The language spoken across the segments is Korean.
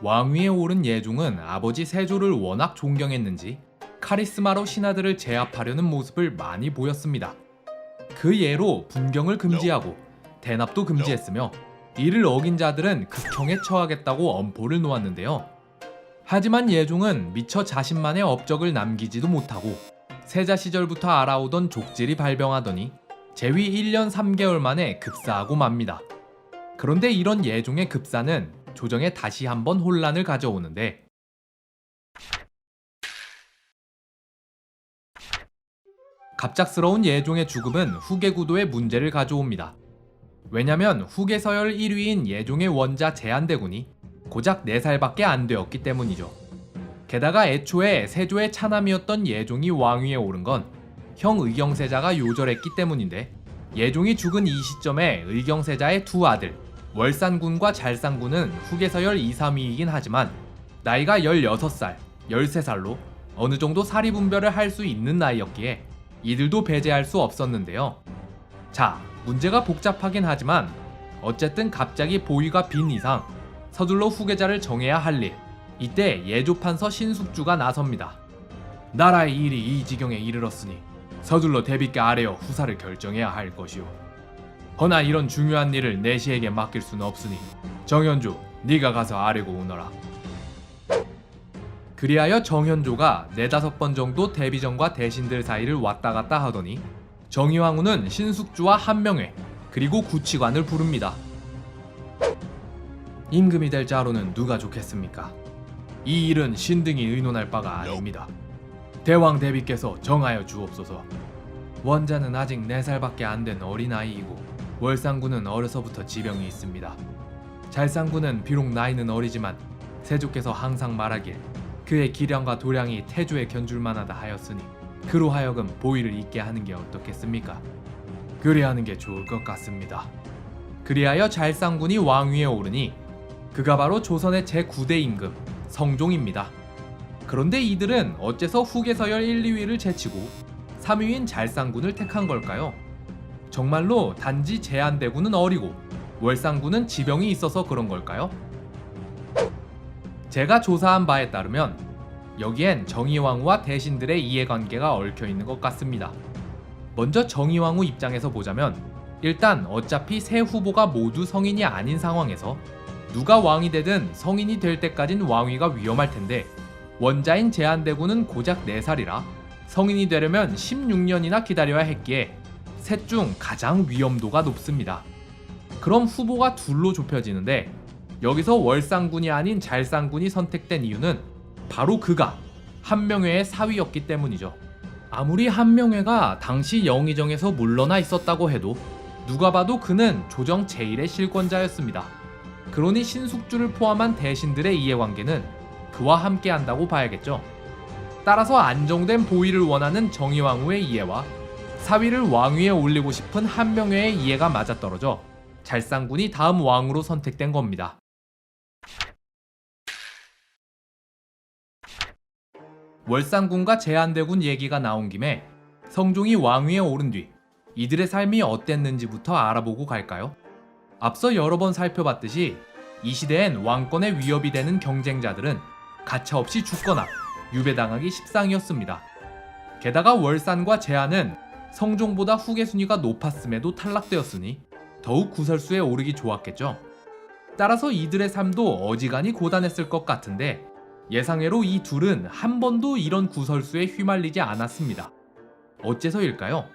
왕위에 오른 예종은 아버지 세조를 워낙 존경했는지 카리스마로 신하들을 제압하려는 모습을 많이 보였습니다. 그 예로 분경을 금지하고 대납도 금지했으며 이를 어긴 자들은 극형에 처하겠다고 엄포를 놓았는데요. 하지만 예종은 미처 자신만의 업적을 남기지도 못하고 세자 시절부터 알아오던 족질이 발병하더니 재위 1년 3개월 만에 급사하고 맙니다. 그런데 이런 예종의 급사는 조정에 다시 한번 혼란을 가져오는데, 갑작스러운 예종의 죽음은 후계 구도에 문제를 가져옵니다. 왜냐면 후계 서열 1위인 예종의 원자 제한대군이 고작 4살밖에 안 되었기 때문이죠. 게다가 애초에 세조의 차남이었던 예종이 왕위에 오른 건 형 의경세자가 요절했기 때문인데, 예종이 죽은 이 시점에 의경세자의 두 아들 월산군과 잘산군은 후계 서열 2, 3위이긴 하지만 나이가 16살, 13살로 어느 정도 사리분별을 할 수 있는 나이였기에 이들도 배제할 수 없었는데요. 자, 문제가 복잡하긴 하지만 어쨌든 갑자기 보위가 빈 이상 서둘러 후계자를 정해야 할 일, 이때 예조판서 신숙주가 나섭니다. 나라의 일이 이 지경에 이르렀으니 서둘러 대비께 아뢰어 후사를 결정해야 할 것이오. 허나 이런 중요한 일을 내시에게 맡길 수는 없으니 정현조, 네가 가서 아뢰고 오너라. 그리하여 정현조가 4-5번 정도 대비정과 대신들 사이를 왔다 갔다 하더니 정의왕후는 신숙주와 한명회 그리고 구치관을 부릅니다. 임금이 될 자로는 누가 좋겠습니까? 이 일은 신등이 의논할 바가 아닙니다. 대왕 대비께서 정하여 주옵소서. 원자는 아직 4살밖에 안 된 어린아이이고 월상군은 어려서부터 지병이 있습니다. 잘상군은 비록 나이는 어리지만 세조께서 항상 말하길 그의 기량과 도량이 태조에 견줄만하다 하였으니 그로 하여금 보위를 잇게 하는 게 어떻겠습니까? 그리하는 게 좋을 것 같습니다. 그리하여 잘상군이 왕위에 오르니 그가 바로 조선의 제9대 임금 성종입니다. 그런데 이들은 어째서 후계 서열 1, 2위를 제치고 3위인 잘상군을 택한 걸까요? 정말로 단지 제한대군은 어리고 월상군은 지병이 있어서 그런 걸까요? 제가 조사한 바에 따르면 여기엔 정의왕후와 대신들의 이해관계가 얽혀있는 것 같습니다. 먼저 정의왕후 입장에서 보자면 일단 어차피 세 후보가 모두 성인이 아닌 상황에서 누가 왕이 되든 성인이 될 때까진 왕위가 위험할 텐데 원자인 제한대군은 고작 4살이라 성인이 되려면 16년이나 기다려야 했기에 셋 중 가장 위험도가 높습니다. 그럼 후보가 둘로 좁혀지는데 여기서 월상군이 아닌 잘상군이 선택된 이유는 바로 그가 한명회의 사위였기 때문이죠. 아무리 한명회가 당시 영의정에서 물러나 있었다고 해도 누가 봐도 그는 조정 제1의 실권자였습니다. 그러니 신숙주를 포함한 대신들의 이해관계는 그와 함께 한다고 봐야겠죠. 따라서 안정된 보위를 원하는 정의왕후의 이해와 사위를 왕위에 올리고 싶은 한명회의 이해가 맞아떨어져 잘상군이 다음 왕으로 선택된 겁니다. 월상군과 제한대군 얘기가 나온 김에 성종이 왕위에 오른 뒤 이들의 삶이 어땠는지부터 알아보고 갈까요? 앞서 여러 번 살펴봤듯이 이 시대엔 왕권의 위협이 되는 경쟁자들은 가차없이 죽거나 유배당하기 십상이었습니다. 게다가 월산과 제한은 성종보다 후계 순위가 높았음에도 탈락되었으니 더욱 구설수에 오르기 좋았겠죠. 따라서 이들의 삶도 어지간히 고단했을 것 같은데 예상외로 이 둘은 한 번도 이런 구설수에 휘말리지 않았습니다. 어째서일까요?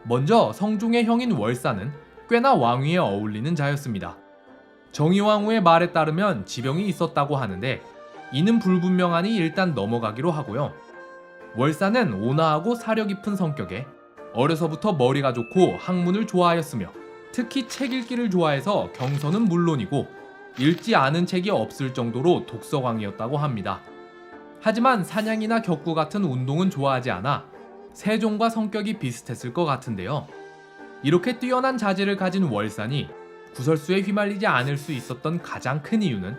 먼저 성종의 형인 월산은 꽤나 왕위에 어울리는 자였습니다. 정의왕후의 말에 따르면 지병이 있었다고 하는데 이는 불분명하니 일단 넘어가기로 하고요. 월산은 온화하고 사려 깊은 성격에 어려서부터 머리가 좋고 학문을 좋아하였으며 특히 책 읽기를 좋아해서 경서는 물론이고 읽지 않은 책이 없을 정도로 독서광이었다고 합니다. 하지만 사냥이나 격구 같은 운동은 좋아하지 않아 세종과 성격이 비슷했을 것 같은데요. 이렇게 뛰어난 자질을 가진 월산이 구설수에 휘말리지 않을 수 있었던 가장 큰 이유는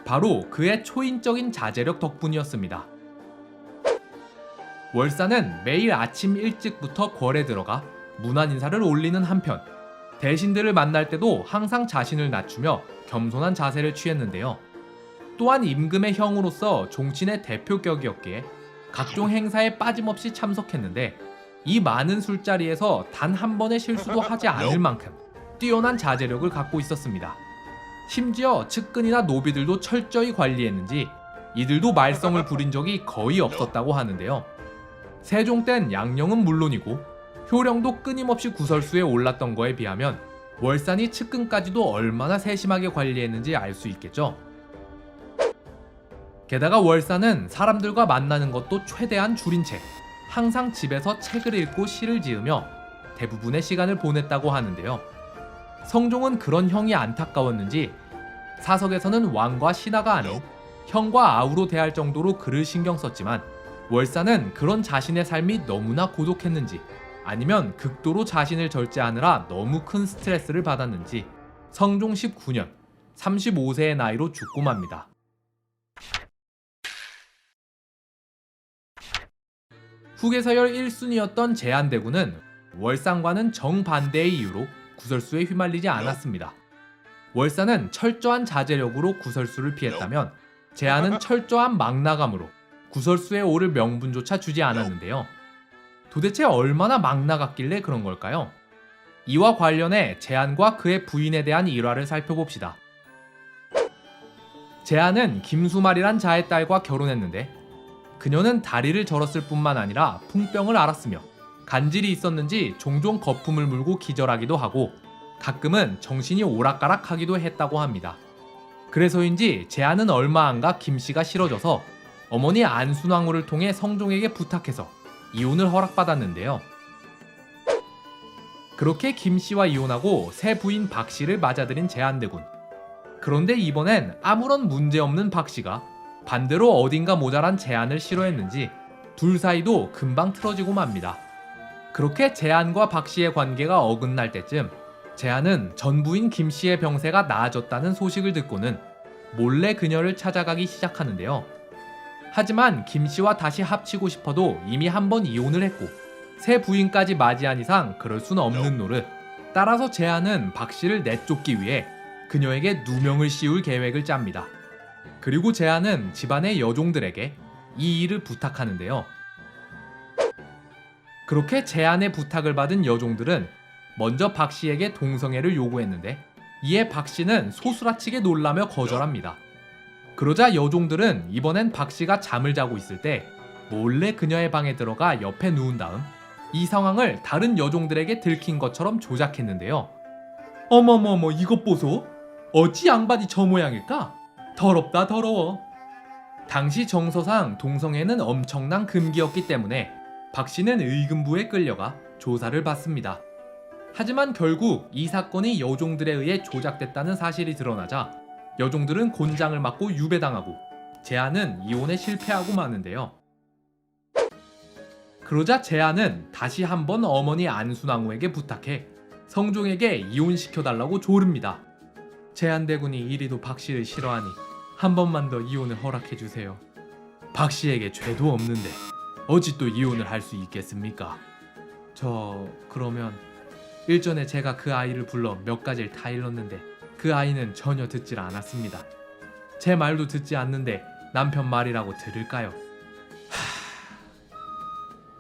바로 그의 초인적인 자제력 덕분이었습니다. 월산은 매일 아침 일찍부터 궐에 들어가 문안 인사를 올리는 한편 대신들을 만날 때도 항상 자신을 낮추며 겸손한 자세를 취했는데요. 또한 임금의 형으로서 종친의 대표격이었기에 각종 행사에 빠짐없이 참석했는데 이 많은 술자리에서 단 한 번의 실수도 하지 않을 만큼 뛰어난 자제력을 갖고 있었습니다. 심지어 측근이나 노비들도 철저히 관리했는지 이들도 말썽을 부린 적이 거의 없었다고 하는데요. 세종 땐 양령은 물론이고 효령도 끊임없이 구설수에 올랐던 거에 비하면 월산이 측근까지도 얼마나 세심하게 관리했는지 알 수 있겠죠. 게다가 월산은 사람들과 만나는 것도 최대한 줄인 채 항상 집에서 책을 읽고 시를 지으며 대부분의 시간을 보냈다고 하는데요. 성종은 그런 형이 안타까웠는지 사석에서는 왕과 신하가 아닌 형과 아우로 대할 정도로 그를 신경 썼지만 월산은 그런 자신의 삶이 너무나 고독했는지 아니면 극도로 자신을 절제하느라 너무 큰 스트레스를 받았는지 성종 19년 35세의 나이로 죽고 맙니다. 후계서열 1순위였던 제한대군은 월산과는 정반대의 이유로 구설수에 휘말리지 않았습니다. 월산은 철저한 자제력으로 구설수를 피했다면 제한은 철저한 망나감으로 구설수에 오를 명분조차 주지 않았는데요. 도대체 얼마나 막 나갔길래 그런 걸까요? 이와 관련해 제한과 그의 부인에 대한 일화를 살펴봅시다. 제한은 김수말이란 자의 딸과 결혼했는데 그녀는 다리를 절었을 뿐만 아니라 풍병을 앓았으며 간질이 있었는지 종종 거품을 물고 기절하기도 하고 가끔은 정신이 오락가락하기도 했다고 합니다. 그래서인지 제한은 얼마 안가 김씨가 싫어져서 어머니 안순왕후를 통해 성종에게 부탁해서 이혼을 허락받았는데요. 그렇게 김씨와 이혼하고 새 부인 박씨를 맞아들인 제한대군. 그런데 이번엔 아무런 문제없는 박씨가 반대로 어딘가 모자란 제한을 싫어했는지 둘 사이도 금방 틀어지고 맙니다. 그렇게 제한과 박씨의 관계가 어긋날 때쯤 제한은 전 부인 김씨의 병세가 나아졌다는 소식을 듣고는 몰래 그녀를 찾아가기 시작하는데요. 하지만 김씨와 다시 합치고 싶어도 이미 한 번 이혼을 했고 새 부인까지 맞이한 이상 그럴 수는 없는 노릇. 따라서 제한은 박씨를 내쫓기 위해 그녀에게 누명을 씌울 계획을 짭니다. 그리고 제한은 집안의 여종들에게 이 일을 부탁하는데요. 그렇게 제한의 부탁을 받은 여종들은 먼저 박씨에게 동성애를 요구했는데 이에 박씨는 소스라치게 놀라며 거절합니다. 그러자 여종들은 이번엔 박씨가 잠을 자고 있을 때 몰래 그녀의 방에 들어가 옆에 누운 다음 이 상황을 다른 여종들에게 들킨 것처럼 조작했는데요. 어머머머 이것 보소. 어찌 양반이 저 모양일까? 더럽다 더러워. 당시 정서상 동성애는 엄청난 금기였기 때문에 박씨는 의금부에 끌려가 조사를 받습니다. 하지만 결국 이 사건이 여종들에 의해 조작됐다는 사실이 드러나자 여종들은 곤장을 맞고 유배당하고 제한은 이혼에 실패하고 마는데요. 그러자 제한은 다시 한번 어머니 안순왕후에게 부탁해 성종에게 이혼시켜달라고 조릅니다. 제한대군이 이리도 박씨를 싫어하니 한 번만 더 이혼을 허락해주세요. 박씨에게 죄도 없는데 어찌 또 이혼을 할 수 있겠습니까? 그러면 일전에 제가 그 아이를 불러 몇 가지를 다 일렀는데 그 아이는 전혀 듣질 않았습니다. 제 말도 듣지 않는데 남편 말이라고 들을까요?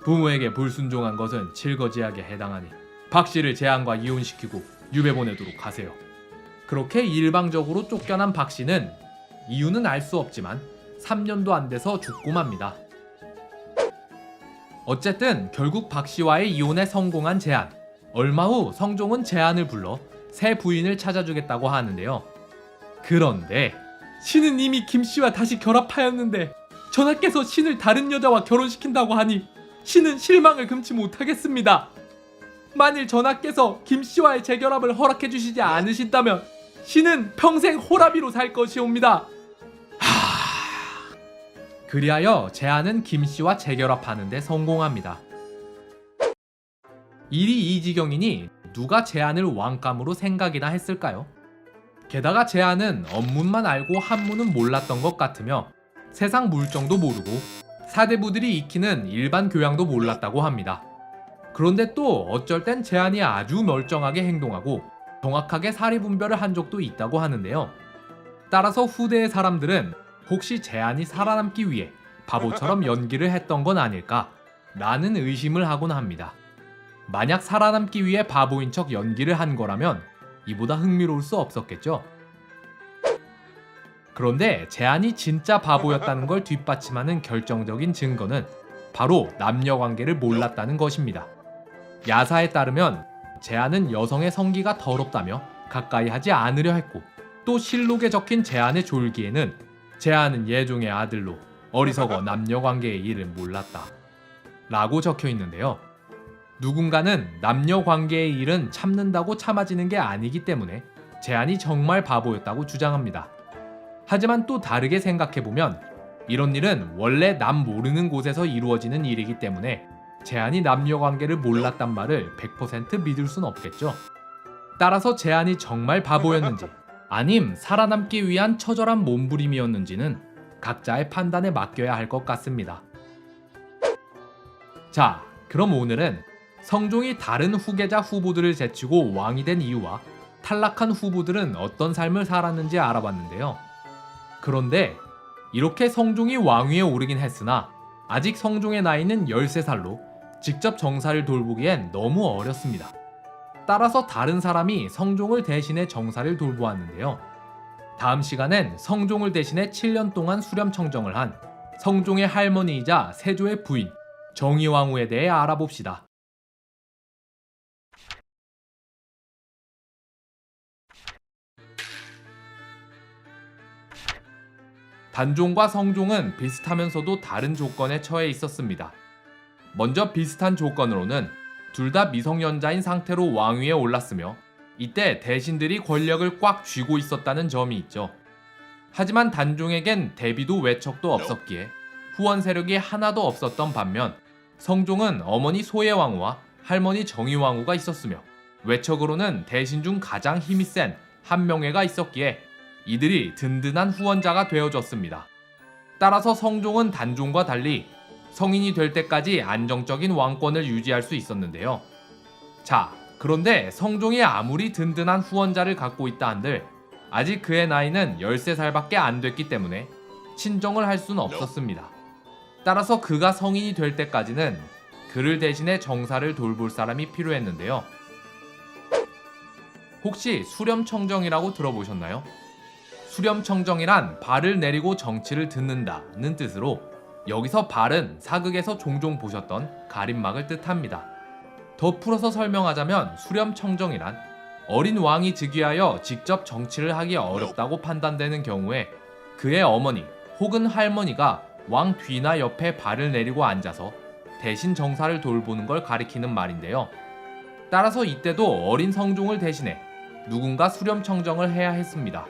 부모에게 불순종한 것은 칠거지약에 해당하니 박씨를 제한과 이혼시키고 유배 보내도록 하세요. 그렇게 일방적으로 쫓겨난 박씨는 이유는 알 수 없지만 3년도 안 돼서 죽고 맙니다. 어쨌든 결국 박씨와의 이혼에 성공한 제한. 얼마 후 성종은 제한을 불러 새 부인을 찾아주겠다고 하는데요. 그런데 신은 이미 김씨와 다시 결합하였는데 전하께서 신을 다른 여자와 결혼시킨다고 하니 신은 실망을 금치 못하겠습니다. 만일 전하께서 김씨와의 재결합을 허락해 주시지 않으신다면 신은 평생 호라비로 살 것이옵니다. 그리하여 제한은 김씨와 재결합하는 데 성공합니다. 일이 이 지경이니 누가 제한을 왕감으로 생각이나 했을까요? 게다가 제한은 업문만 알고 한문은 몰랐던 것 같으며 세상 물정도 모르고 사대부들이 익히는 일반 교양도 몰랐다고 합니다. 그런데 또 어쩔 땐 제한이 아주 멀쩡하게 행동하고 정확하게 사리 분별을 한 적도 있다고 하는데요. 따라서 후대의 사람들은 혹시 제한이 살아남기 위해 바보처럼 연기를 했던 건 아닐까 라는 의심을 하곤 합니다. 만약 살아남기 위해 바보인 척 연기를 한 거라면 이보다 흥미로울 수 없었겠죠. 그런데 제한이 진짜 바보였다는 걸 뒷받침하는 결정적인 증거는 바로 남녀 관계를 몰랐다는 것입니다. 야사에 따르면 제한은 여성의 성기가 더럽다며 가까이 하지 않으려 했고, 또 실록에 적힌 제한의 졸기에는 제한은 예종의 아들로 어리석어 남녀 관계의 일을 몰랐다 라고 적혀 있는데요. 누군가는 남녀 관계의 일은 참는다고 참아지는 게 아니기 때문에 제한이 정말 바보였다고 주장합니다. 하지만 또 다르게 생각해보면 이런 일은 원래 남 모르는 곳에서 이루어지는 일이기 때문에 제한이 남녀 관계를 몰랐단 말을 100% 믿을 순 없겠죠. 따라서 제한이 정말 바보였는지 아님 살아남기 위한 처절한 몸부림이었는지는 각자의 판단에 맡겨야 할 것 같습니다. 자, 그럼 오늘은 성종이 다른 후계자 후보들을 제치고 왕이 된 이유와 탈락한 후보들은 어떤 삶을 살았는지 알아봤는데요. 그런데 이렇게 성종이 왕위에 오르긴 했으나 아직 성종의 나이는 13살로 직접 정사를 돌보기엔 너무 어렸습니다. 따라서 다른 사람이 성종을 대신해 정사를 돌보았는데요. 다음 시간엔 성종을 대신해 7년 동안 수렴청정을 한 성종의 할머니이자 세조의 부인 정의왕후에 대해 알아봅시다. 단종과 성종은 비슷하면서도 다른 조건에 처해 있었습니다. 먼저 비슷한 조건으로는 둘 다 미성년자인 상태로 왕위에 올랐으며 이때 대신들이 권력을 꽉 쥐고 있었다는 점이 있죠. 하지만 단종에겐 대비도 외척도 없었기에 후원 세력이 하나도 없었던 반면 성종은 어머니 소예왕후와 할머니 정의왕후가 있었으며 외척으로는 대신 중 가장 힘이 센 한명회가 있었기에 이들이 든든한 후원자가 되어줬습니다. 따라서 성종은 단종과 달리 성인이 될 때까지 안정적인 왕권을 유지할 수 있었는데요. 자, 그런데 성종이 아무리 든든한 후원자를 갖고 있다 한들 아직 그의 나이는 13살밖에 안 됐기 때문에 친정을 할 수는 없었습니다. 따라서 그가 성인이 될 때까지는 그를 대신해 정사를 돌볼 사람이 필요했는데요. 혹시 수렴청정이라고 들어보셨나요? 수렴청정이란 발을 내리고 정치를 듣는다는 뜻으로 여기서 발은 사극에서 종종 보셨던 가림막을 뜻합니다. 더 풀어서 설명하자면 수렴청정이란 어린 왕이 즉위하여 직접 정치를 하기 어렵다고 판단되는 경우에 그의 어머니 혹은 할머니가 왕 뒤나 옆에 발을 내리고 앉아서 대신 정사를 돌보는 걸 가리키는 말인데요. 따라서 이때도 어린 성종을 대신해 누군가 수렴청정을 해야 했습니다.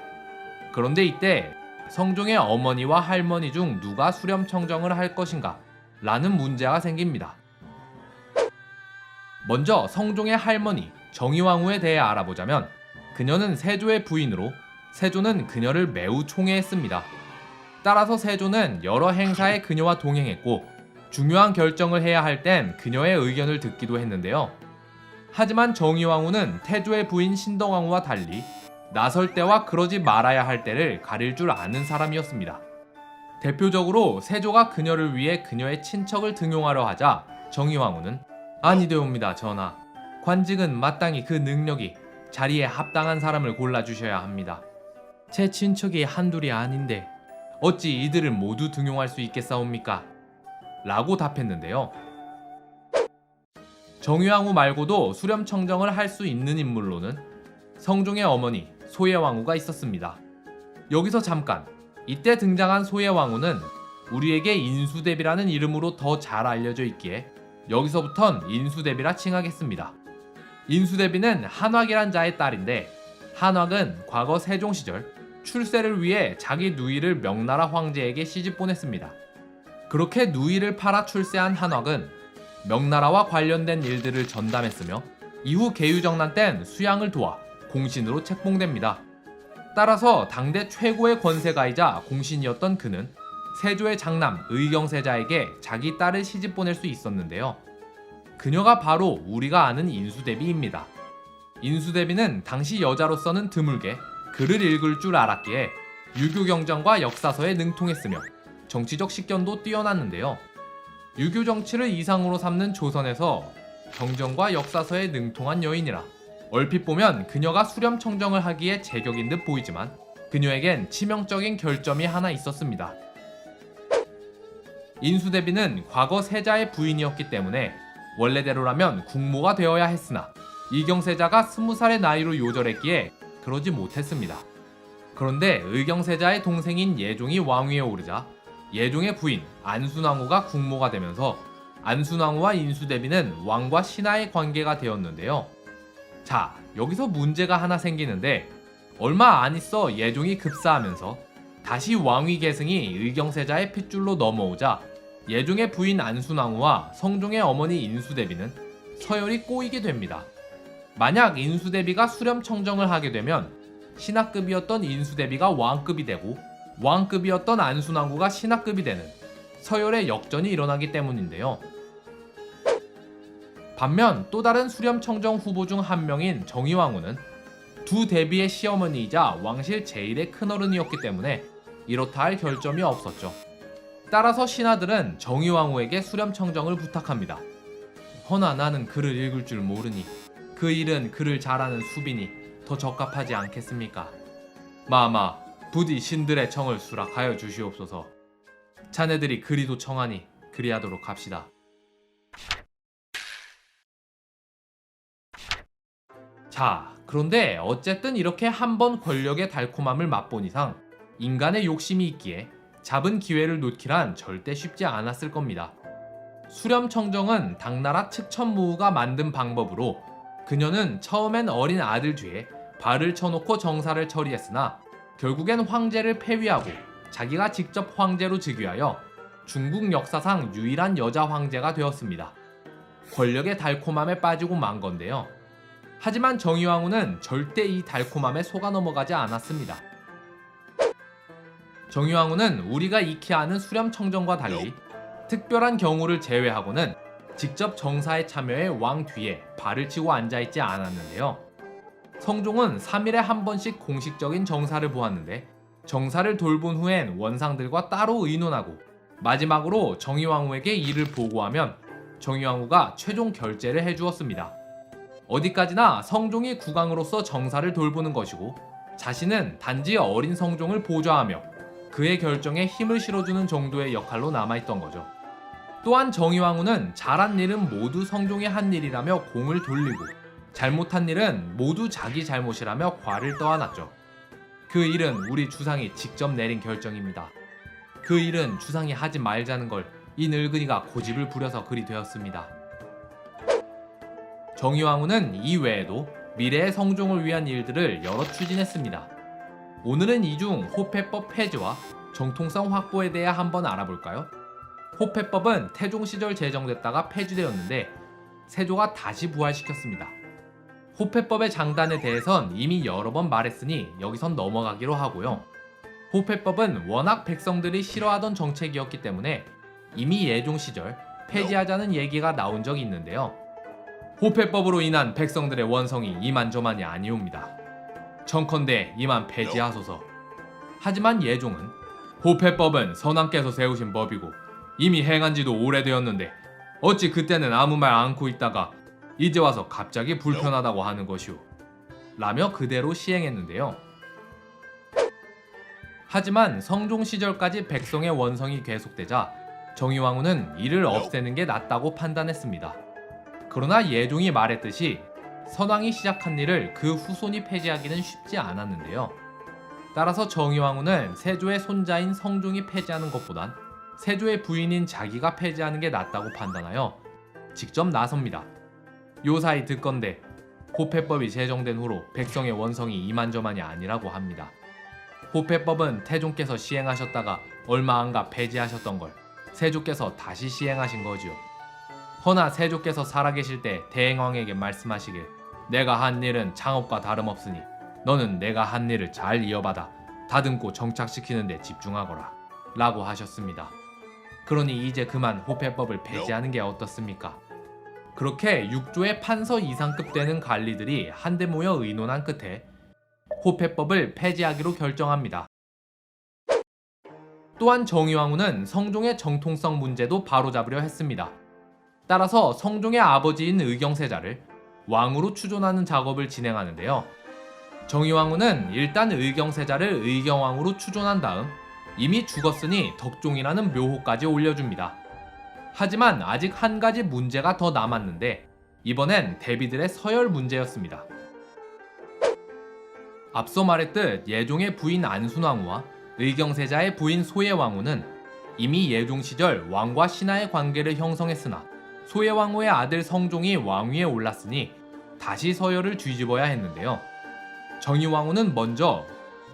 그런데 이때 성종의 어머니와 할머니 중 누가 수렴청정을 할 것인가 라는 문제가 생깁니다. 먼저 성종의 할머니 정의왕후에 대해 알아보자면 그녀는 세조의 부인으로 세조는 그녀를 매우 총애했습니다. 따라서 세조는 여러 행사에 그녀와 동행했고 중요한 결정을 해야 할 땐 그녀의 의견을 듣기도 했는데요. 하지만 정의왕후는 태조의 부인 신덕왕후와 달리 나설 때와 그러지 말아야 할 때를 가릴 줄 아는 사람이었습니다. 대표적으로 세조가 그녀를 위해 그녀의 친척을 등용하려 하자 정의왕후는 아니되옵니다 전하. 관직은 마땅히 그 능력이 자리에 합당한 사람을 골라주셔야 합니다. 제 친척이 한둘이 아닌데 어찌 이들을 모두 등용할 수 있겠사옵니까? 라고 답했는데요. 정의왕후 말고도 수렴청정을 할 수 있는 인물로는 성종의 어머니 소예왕후가 있었습니다. 여기서 잠깐, 이때 등장한 소예왕후는 우리에게 인수대비라는 이름으로 더 잘 알려져 있기에 여기서부턴 인수대비라 칭하겠습니다. 인수대비는 한왁이란 자의 딸인데 한왁은 과거 세종 시절 출세를 위해 자기 누이를 명나라 황제에게 시집 보냈습니다. 그렇게 누이를 팔아 출세한 한왁은 명나라와 관련된 일들을 전담했으며 이후 계유정난 땐 수양을 도와 공신으로 책봉됩니다. 따라서 당대 최고의 권세가이자 공신이었던 그는 세조의 장남 의경세자에게 자기 딸을 시집 보낼 수 있었는데요. 그녀가 바로 우리가 아는 인수대비입니다. 인수대비는 당시 여자로서는 드물게 글을 읽을 줄 알았기에 유교 경전과 역사서에 능통했으며 정치적 식견도 뛰어났는데요. 유교 정치를 이상으로 삼는 조선에서 경전과 역사서에 능통한 여인이라 얼핏 보면 그녀가 수렴청정을 하기에 제격인 듯 보이지만 그녀에겐 치명적인 결점이 하나 있었습니다. 인수대비는 과거 세자의 부인이었기 때문에 원래대로라면 국모가 되어야 했으나 이경세자가 20살의 나이로 요절했기에 그러지 못했습니다. 그런데 의경세자의 동생인 예종이 왕위에 오르자 예종의 부인 안순왕후가 국모가 되면서 안순왕후와 인수대비는 왕과 신하의 관계가 되었는데요. 자, 여기서 문제가 하나 생기는데 얼마 안 있어 예종이 급사하면서 다시 왕위 계승이 의경세자의 핏줄로 넘어오자 예종의 부인 안순왕후와 성종의 어머니 인수대비는 서열이 꼬이게 됩니다. 만약 인수대비가 수렴청정을 하게 되면 신하급이었던 인수대비가 왕급이 되고 왕급이었던 안순왕후가 신하급이 되는 서열의 역전이 일어나기 때문인데요. 반면 또 다른 수렴청정 후보 중 한 명인 정의왕후는 두 대비의 시어머니이자 왕실 제1의 큰어른이었기 때문에 이렇다 할 결점이 없었죠. 따라서 신하들은 정의왕후에게 수렴청정을 부탁합니다. 허나 나는 글을 읽을 줄 모르니 그 일은 글을 잘하는 수빈이 더 적합하지 않겠습니까? 마마 부디 신들의 청을 수락하여 주시옵소서. 자네들이 그리도 청하니 그리하도록 합시다. 자, 그런데 어쨌든 이렇게 한번 권력의 달콤함을 맛본 이상 인간의 욕심이 있기에 잡은 기회를 놓기란 절대 쉽지 않았을 겁니다. 수렴청정은 당나라 측천무후가 만든 방법으로 그녀는 처음엔 어린 아들 뒤에 발을 쳐놓고 정사를 처리했으나 결국엔 황제를 폐위하고 자기가 직접 황제로 즉위하여 중국 역사상 유일한 여자 황제가 되었습니다. 권력의 달콤함에 빠지고 만 건데요. 하지만 정의왕후는 절대 이 달콤함에 속아 넘어가지 않았습니다. 정의왕후는 우리가 익히 아는 수렴청정과 달리 특별한 경우를 제외하고는 직접 정사에 참여해 왕 뒤에 발을 치고 앉아있지 않았는데요. 성종은 3일에 한 번씩 공식적인 정사를 보았는데 정사를 돌본 후엔 원상들과 따로 의논하고 마지막으로 정의왕후에게 이를 보고하면 정의왕후가 최종 결재를 해주었습니다. 어디까지나 성종이 국왕으로서 정사를 돌보는 것이고 자신은 단지 어린 성종을 보좌하며 그의 결정에 힘을 실어주는 정도의 역할로 남아있던 거죠. 또한 정의왕후는 잘한 일은 모두 성종이 한 일이라며 공을 돌리고 잘못한 일은 모두 자기 잘못이라며 과를 떠안았죠. 그 일은 우리 주상이 직접 내린 결정입니다. 그 일은 주상이 하지 말자는 걸 이 늙은이가 고집을 부려서 그리 되었습니다. 정의왕후는 이 외에도 미래의 성종을 위한 일들을 여러 추진했습니다. 오늘은 이 중 호패법 폐지와 정통성 확보에 대해 한번 알아볼까요? 호패법은 태종 시절 제정됐다가 폐지되었는데 세조가 다시 부활시켰습니다. 호패법의 장단에 대해선 이미 여러 번 말했으니 여기선 넘어가기로 하고요. 호패법은 워낙 백성들이 싫어하던 정책이었기 때문에 이미 예종 시절 폐지하자는 얘기가 나온 적이 있는데요. 호패법으로 인한 백성들의 원성이 이만저만이 아니옵니다. 청컨대 이만 폐지하소서. 하지만 예종은 호패법은 선왕께서 세우신 법이고 이미 행한 지도 오래되었는데 어찌 그때는 아무 말 않고 있다가 이제 와서 갑자기 불편하다고 하는 것이오 라며 그대로 시행했는데요. 하지만 성종 시절까지 백성의 원성이 계속되자 정의왕후는 이를 없애는 게 낫다고 판단했습니다. 그러나 예종이 말했듯이 선왕이 시작한 일을 그 후손이 폐지하기는 쉽지 않았는데요. 따라서 정의왕후는 세조의 손자인 성종이 폐지하는 것보단 세조의 부인인 자기가 폐지하는 게 낫다고 판단하여 직접 나섭니다. 요사이 듣건대 호패법이 제정된 후로 백성의 원성이 이만저만이 아니라고 합니다. 호패법은 태종께서 시행하셨다가 얼마 안가 폐지하셨던 걸 세조께서 다시 시행하신 거지요. 허나 세조께서 살아계실 때 대행왕에게 말씀하시길 내가 한 일은 창업과 다름없으니 너는 내가 한 일을 잘 이어받아 다듬고 정착시키는 데 집중하거라 라고 하셨습니다. 그러니 이제 그만 호패법을 폐지하는 게 어떻습니까? 그렇게 6조의 판서 이상급 되는 관리들이 한데 모여 의논한 끝에 호패법을 폐지하기로 결정합니다. 또한 정의왕후는 성종의 정통성 문제도 바로잡으려 했습니다. 따라서 성종의 아버지인 의경세자를 왕으로 추존하는 작업을 진행하는데요. 정의왕후는 일단 의경세자를 의경왕으로 추존한 다음 이미 죽었으니 덕종이라는 묘호까지 올려줍니다. 하지만 아직 한 가지 문제가 더 남았는데 이번엔 대비들의 서열 문제였습니다. 앞서 말했듯 예종의 부인 안순왕후와 의경세자의 부인 소예왕후는 이미 예종 시절 왕과 신하의 관계를 형성했으나 소예왕후의 아들 성종이 왕위에 올랐으니 다시 서열을 뒤집어야 했는데요. 정의왕후는 먼저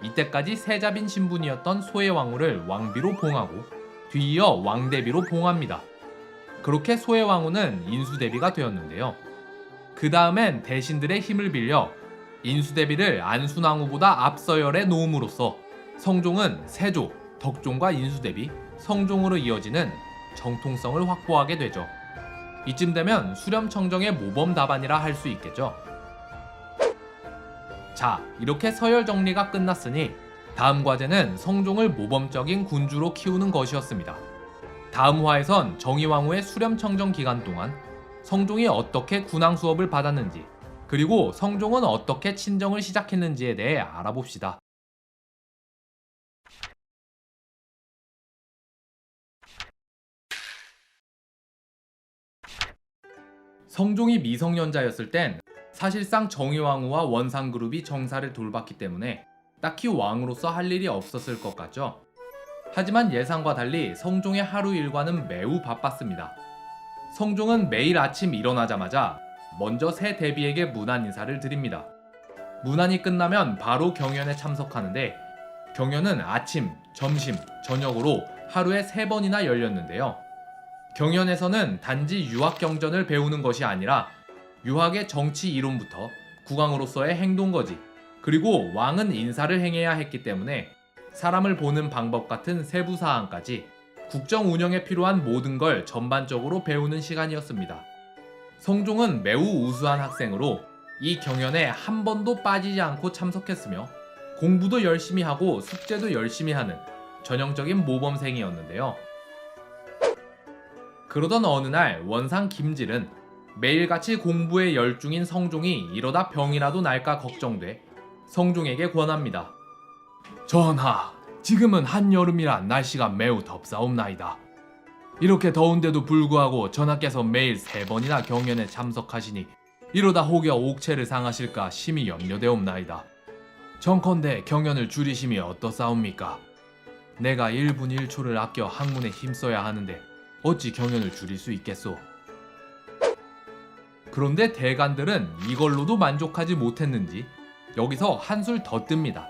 이때까지 세자빈 신분이었던 소예왕후를 왕비로 봉하고 뒤이어 왕대비로 봉합니다. 그렇게 소예왕후는 인수대비가 되었는데요. 그 다음엔 대신들의 힘을 빌려 인수대비를 안순왕후보다 앞서열에 놓음으로써 성종은 세조, 덕종과 인수대비, 성종으로 이어지는 정통성을 확보하게 되죠. 이쯤 되면 수렴청정의 모범답안이라 할 수 있겠죠. 자, 이렇게 서열 정리가 끝났으니 다음 과제는 성종을 모범적인 군주로 키우는 것이었습니다. 다음 화에선 정의왕후의 수렴청정 기간 동안 성종이 어떻게 군왕 수업을 받았는지, 그리고 성종은 어떻게 친정을 시작했는지에 대해 알아봅시다. 성종이 미성년자였을 땐 사실상 정의왕후와 원상그룹이 정사를 돌봤기 때문에 딱히 왕으로서 할 일이 없었을 것 같죠. 하지만 예상과 달리 성종의 하루 일과는 매우 바빴습니다. 성종은 매일 아침 일어나자마자 먼저 새 대비에게 문안 인사를 드립니다. 문안이 끝나면 바로 경연에 참석하는데 경연은 아침, 점심, 저녁으로 하루에 3번이나 열렸는데요. 경연에서는 단지 유학경전을 배우는 것이 아니라 유학의 정치 이론부터 국왕으로서의 행동거지, 그리고 왕은 인사를 행해야 했기 때문에 사람을 보는 방법 같은 세부 사항까지 국정 운영에 필요한 모든 걸 전반적으로 배우는 시간이었습니다. 성종은 매우 우수한 학생으로 이 경연에 한 번도 빠지지 않고 참석했으며 공부도 열심히 하고 숙제도 열심히 하는 전형적인 모범생이었는데요. 그러던 어느 날 원상 김질은 매일같이 공부에 열중인 성종이 이러다 병이라도 날까 걱정돼 성종에게 권합니다. 전하, 지금은 한여름이라 날씨가 매우 덥사옵나이다. 이렇게 더운데도 불구하고 전하께서 매일 3번이나 경연에 참석하시니 이러다 혹여 옥체를 상하실까 심히 염려되옵나이다. 정컨대 경연을 줄이심이 어떠사옵니까? 내가 1분 1초를 아껴 학문에 힘써야 하는데 어찌 경연을 줄일 수 있겠소? 그런데 대간들은 이걸로도 만족하지 못했는지 여기서 한술 더 뜹니다.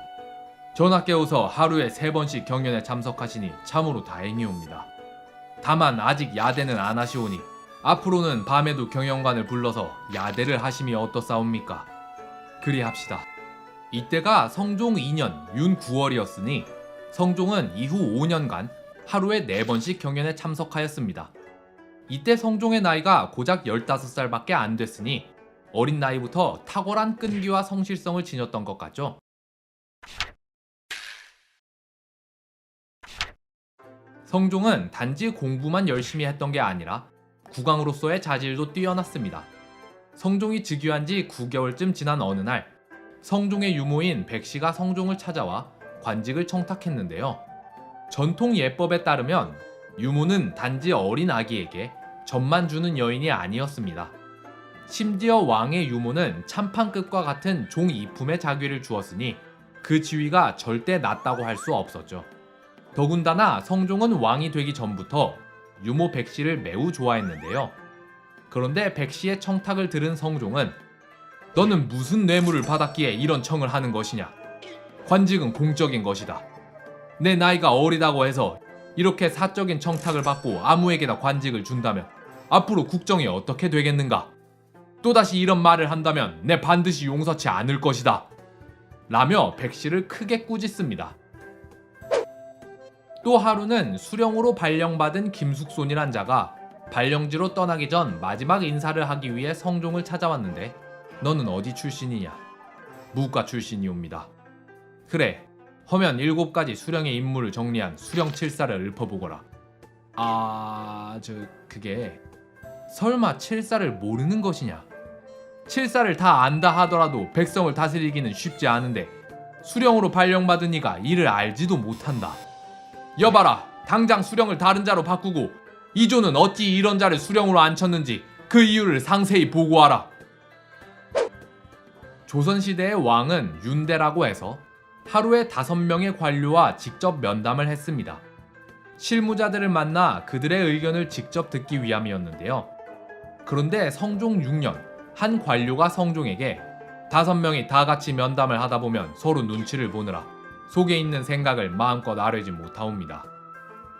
전하께서 하루에 3번씩 경연에 참석하시니 참으로 다행이옵니다. 다만 아직 야대는 안 하시오니 앞으로는 밤에도 경영관을 불러서 야대를 하심이 어떠사옵니까? 그리합시다. 이때가 성종 2년 윤 9월이었으니 성종은 이후 5년간 하루에 4번씩 경연에 참석하였습니다. 이때 성종의 나이가 고작 15살밖에 안 됐으니 어린 나이부터 탁월한 끈기와 성실성을 지녔던 것 같죠. 성종은 단지 공부만 열심히 했던 게 아니라 국왕으로서의 자질도 뛰어났습니다. 성종이 즉위한 지 9개월쯤 지난 어느 날 성종의 유모인 백씨가 성종을 찾아와 관직을 청탁했는데요. 전통 예법에 따르면 유모는 단지 어린 아기에게 젖만 주는 여인이 아니었습니다. 심지어 왕의 유모는 참판끝과 같은 종 이품의 자귀를 주었으니 그 지위가 절대 낮다고 할 수 없었죠. 더군다나 성종은 왕이 되기 전부터 유모 백씨를 매우 좋아했는데요. 그런데 백씨의 청탁을 들은 성종은 너는 무슨 뇌물을 받았기에 이런 청을 하는 것이냐? 관직은 공적인 것이다. 내 나이가 어리다고 해서 이렇게 사적인 청탁을 받고 아무에게나 관직을 준다면 앞으로 국정이 어떻게 되겠는가? 또다시 이런 말을 한다면 내 반드시 용서치 않을 것이다. 라며 백씨를 크게 꾸짖습니다. 또 하루는 수령으로 발령받은 김숙손이란 자가 발령지로 떠나기 전 마지막 인사를 하기 위해 성종을 찾아왔는데 너는 어디 출신이냐? 무과 출신이옵니다. 그래, 허면 7가지 수령의 임무를 정리한 수령 칠사를 읊어보거라. 그게 설마 칠사를 모르는 것이냐? 칠사를 다 안다 하더라도 백성을 다스리기는 쉽지 않은데 수령으로 발령받은 이가 이를 알지도 못한다. 여봐라, 당장 수령을 다른 자로 바꾸고 이조는 어찌 이런 자를 수령으로 앉혔는지 그 이유를 상세히 보고하라. 조선시대의 왕은 윤대라고 해서 하루에 5명의 관료와 직접 면담을 했습니다. 실무자들을 만나 그들의 의견을 직접 듣기 위함이었는데요. 그런데 성종 6년, 한 관료가 성종에게 5명이 다 같이 면담을 하다 보면 서로 눈치를 보느라 속에 있는 생각을 마음껏 아뢰지 못하옵니다.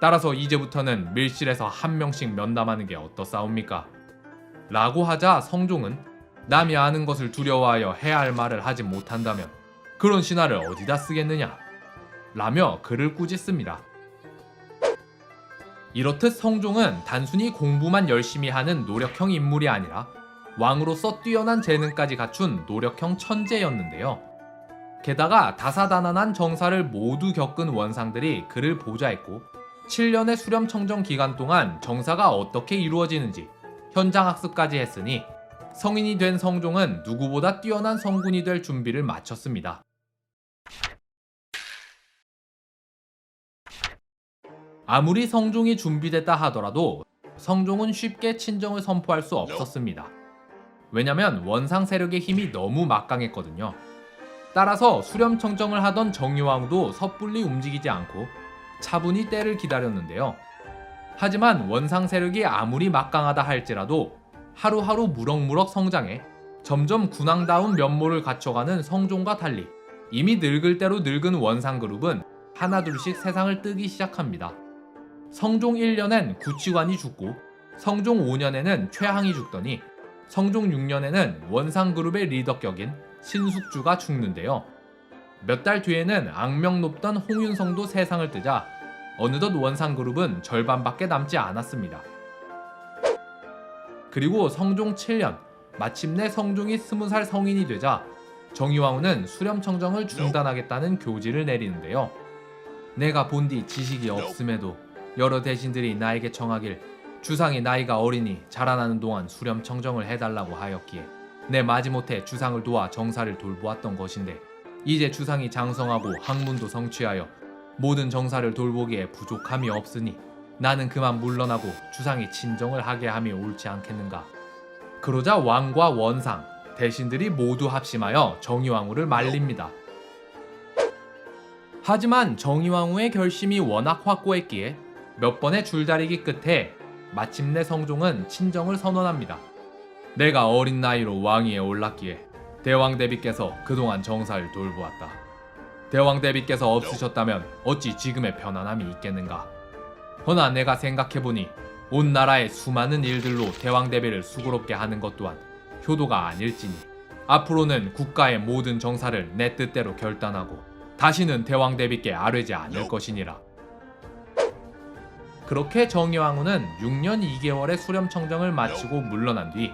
따라서 이제부터는 밀실에서 1명씩 면담하는 게 어떻사옵니까? 라고 하자 성종은 남이 아는 것을 두려워하여 해야 할 말을 하지 못한다면 그런 신하를 어디다 쓰겠느냐? 라며 글을 꾸짖습니다. 이렇듯 성종은 단순히 공부만 열심히 하는 노력형 인물이 아니라 왕으로서 뛰어난 재능까지 갖춘 노력형 천재였는데요. 게다가 다사다난한 정사를 모두 겪은 원상들이 그를 보좌했고 7년의 수렴청정 기간 동안 정사가 어떻게 이루어지는지 현장 학습까지 했으니 성인이 된 성종은 누구보다 뛰어난 성군이 될 준비를 마쳤습니다. 아무리 성종이 준비됐다 하더라도 성종은 쉽게 친정을 선포할 수 없었습니다. 왜냐면 원상 세력의 힘이 너무 막강했거든요. 따라서 수렴청정을 하던 정유왕도 섣불리 움직이지 않고 차분히 때를 기다렸는데요. 하지만 원상 세력이 아무리 막강하다 할지라도 하루하루 무럭무럭 성장해 점점 군왕다운 면모를 갖춰가는 성종과 달리 이미 늙을 대로 늙은 원상 그룹은 하나둘씩 세상을 뜨기 시작합니다. 성종 1년엔 구치관이 죽고 성종 5년에는 최항이 죽더니 성종 6년에는 원상 그룹의 리더격인 신숙주가 죽는데요. 몇 달 뒤에는 악명 높던 홍윤성도 세상을 뜨자 어느덧 원상 그룹은 절반밖에 남지 않았습니다. 그리고 성종 7년, 마침내 성종이 20살 성인이 되자 정의왕후는 수렴청정을 중단하겠다는 교지를 내리는데요. 내가 본디 지식이 없음에도 여러 대신들이 나에게 청하길 주상이 나이가 어리니 자라나는 동안 수렴청정을 해달라고 하였기에 내 마지못해 주상을 도와 정사를 돌보았던 것인데 이제 주상이 장성하고 학문도 성취하여 모든 정사를 돌보기에 부족함이 없으니 나는 그만 물러나고 주상이 친정을 하게 함이 옳지 않겠는가. 그러자 왕과 원상, 대신들이 모두 합심하여 정의왕후를 말립니다. 하지만 정의왕후의 결심이 워낙 확고했기에 몇 번의 줄다리기 끝에 마침내 성종은 친정을 선언합니다. 내가 어린 나이로 왕위에 올랐기에 대왕대비께서 그동안 정사를 돌보았다. 대왕대비께서 없으셨다면 어찌 지금의 편안함이 있겠는가. 허나 내가 생각해보니 온 나라의 수많은 일들로 대왕대비를 수고롭게 하는 것 또한 효도가 아닐지니 앞으로는 국가의 모든 정사를 내 뜻대로 결단하고 다시는 대왕대비께 아뢰지 않을 것이니라. 그렇게 정의왕후는 6년 2개월의 수렴청정을 마치고 물러난 뒤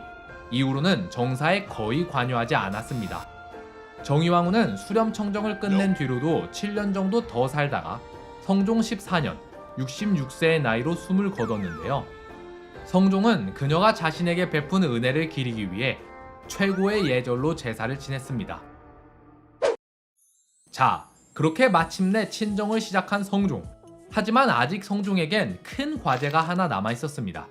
이후로는 정사에 거의 관여하지 않았습니다. 정의왕후는 수렴청정을 끝낸 뒤로도 7년 정도 더 살다가 성종 14년 66세의 나이로 숨을 거뒀는데요. 성종은 그녀가 자신에게 베푼 은혜를 기리기 위해 최고의 예절로 제사를 지냈습니다. 자, 그렇게 마침내 친정을 시작한 성종. 하지만 아직 성종에겐 큰 과제가 하나 남아있었습니다.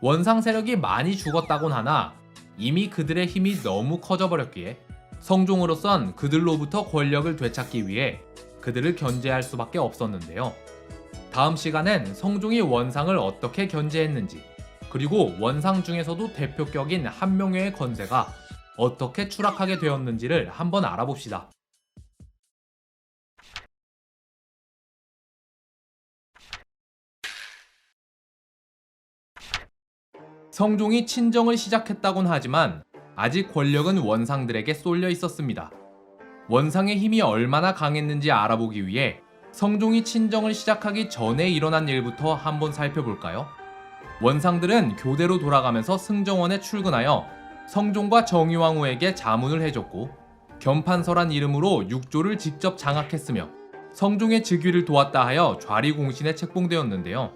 원상 세력이 많이 죽었다곤 하나 이미 그들의 힘이 너무 커져버렸기에 성종으로선 그들로부터 권력을 되찾기 위해 그들을 견제할 수밖에 없었는데요. 다음 시간엔 성종이 원상을 어떻게 견제했는지, 그리고 원상 중에서도 대표격인 한명회의 건세가 어떻게 추락하게 되었는지를 한번 알아봅시다. 성종이 친정을 시작했다곤 하지만 아직 권력은 원상들에게 쏠려 있었습니다. 원상의 힘이 얼마나 강했는지 알아보기 위해 성종이 친정을 시작하기 전에 일어난 일부터 한번 살펴볼까요? 원상들은 교대로 돌아가면서 승정원에 출근하여 성종과 정의왕후에게 자문을 해줬고 겸판서란 이름으로 육조를 직접 장악했으며 성종의 즉위를 도왔다 하여 좌리공신에 책봉되었는데요.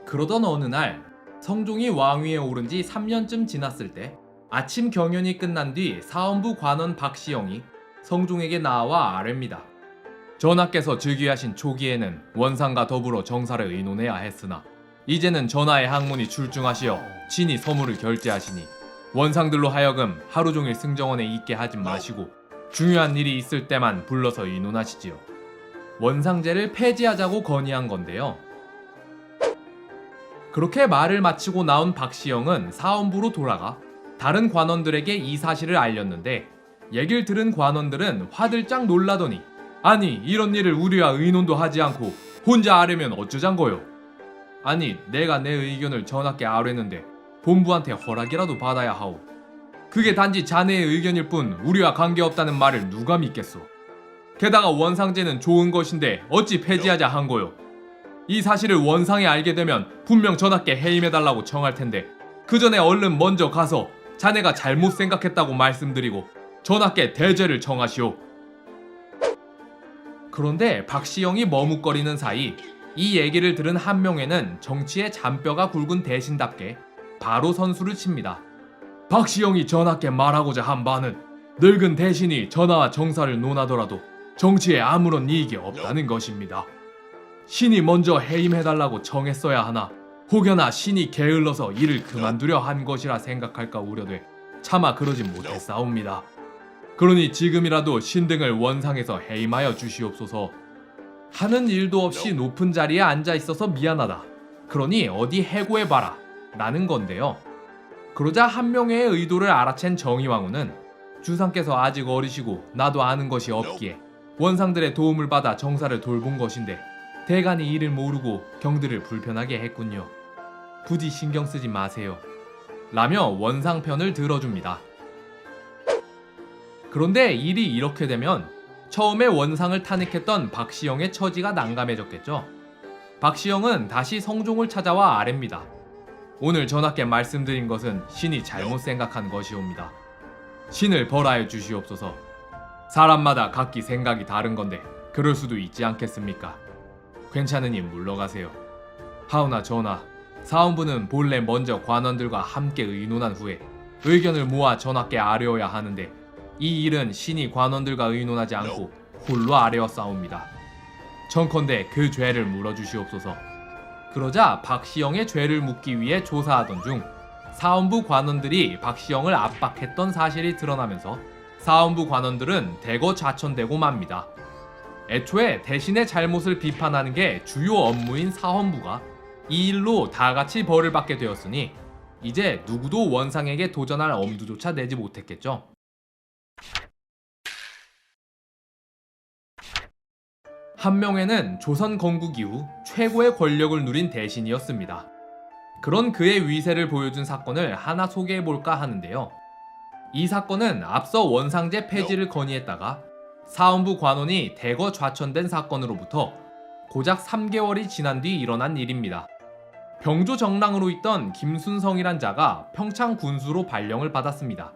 그러던 어느 날 성종이 왕위에 오른 지 3년쯤 지났을 때 아침 경연이 끝난 뒤 사헌부 관원 박시영이 성종에게 나와 아뢰입니다. 전하께서 즉위하신 초기에는 원상과 더불어 정사를 의논해야 했으나 이제는 전하의 학문이 출중하시어 친히 서무를 결제하시니 원상들로 하여금 하루 종일 승정원에 있게 하지 마시고 중요한 일이 있을 때만 불러서 의논하시지요. 원상제를 폐지하자고 건의한 건데요. 그렇게 말을 마치고 나온 박시영은 사헌부로 돌아가 다른 관원들에게 이 사실을 알렸는데 얘기를 들은 관원들은 화들짝 놀라더니 아니 이런 일을 우리와 의논도 하지 않고 혼자 아뢰면 어쩌잔 거요? 아니 내가 내 의견을 전하께 아뢰는데 본부한테 허락이라도 받아야 하오. 그게 단지 자네의 의견일 뿐 우리와 관계없다는 말을 누가 믿겠소? 게다가 원상제는 좋은 것인데 어찌 폐지하자 한 거요? 이 사실을 원상이 알게 되면 분명 전하께 해임해달라고 청할 텐데 그 전에 얼른 먼저 가서 자네가 잘못 생각했다고 말씀드리고 전하께 대죄를 청하시오. 그런데 박시영이 머뭇거리는 사이 이 얘기를 들은 한명회는 정치의 잔뼈가 굵은 대신답게 바로 선수를 칩니다. 박시영이 전하께 말하고자 한 바는 늙은 대신이 전하와 정사를 논하더라도 정치에 아무런 이익이 없다는 것입니다. 신이 먼저 해임해달라고 청했어야 하나 혹여나 신이 게을러서 일을 그만두려 한 것이라 생각할까 우려돼 차마 그러진 못했사옵니다. 그러니 지금이라도 신등을 원상에서 해임하여 주시옵소서. 하는 일도 없이 높은 자리에 앉아 있어서 미안하다. 그러니 어디 해고해봐라 라는 건데요. 그러자 한명회의 의도를 알아챈 정의왕후는 주상께서 아직 어리시고 나도 아는 것이 없기에 원상들의 도움을 받아 정사를 돌본 것인데 대간이 이를 모르고 경들을 불편하게 했군요. 부디 신경 쓰지 마세요. 라며 원상 편을 들어줍니다. 그런데 일이 이렇게 되면 처음에 원상을 탄핵했던 박시영의 처지가 난감해졌겠죠. 박시영은 다시 성종을 찾아와 아뢰입니다. 오늘 전하께 말씀드린 것은 신이 잘못 생각한 것이옵니다. 신을 벌하여 주시옵소서. 사람마다 각기 생각이 다른 건데 그럴 수도 있지 않겠습니까? 괜찮으니 물러가세요. 하오나 전하, 사헌부는 본래 먼저 관원들과 함께 의논한 후에 의견을 모아 전하께 아뢰어야 하는데 이 일은 신이 관원들과 의논하지 않고 홀로 아뢰었사옵니다. 청컨대 그 죄를 물어주시옵소서. 그러자 박시영의 죄를 묻기 위해 조사하던 중 사헌부 관원들이 박시영을 압박했던 사실이 드러나면서 사헌부 관원들은 대거 좌천되고 맙니다. 애초에 대신의 잘못을 비판하는 게 주요 업무인 사헌부가 이 일로 다 같이 벌을 받게 되었으니 이제 누구도 원상에게 도전할 엄두조차 내지 못했겠죠. 한명회는 조선 건국 이후 최고의 권력을 누린 대신이었습니다. 그런 그의 위세를 보여준 사건을 하나 소개해볼까 하는데요. 이 사건은 앞서 원상제 폐지를 건의했다가 사헌부 관원이 대거 좌천된 사건으로부터 고작 3개월이 지난 뒤 일어난 일입니다. 병조정랑으로 있던 김순성이란 자가 평창 군수로 발령을 받았습니다.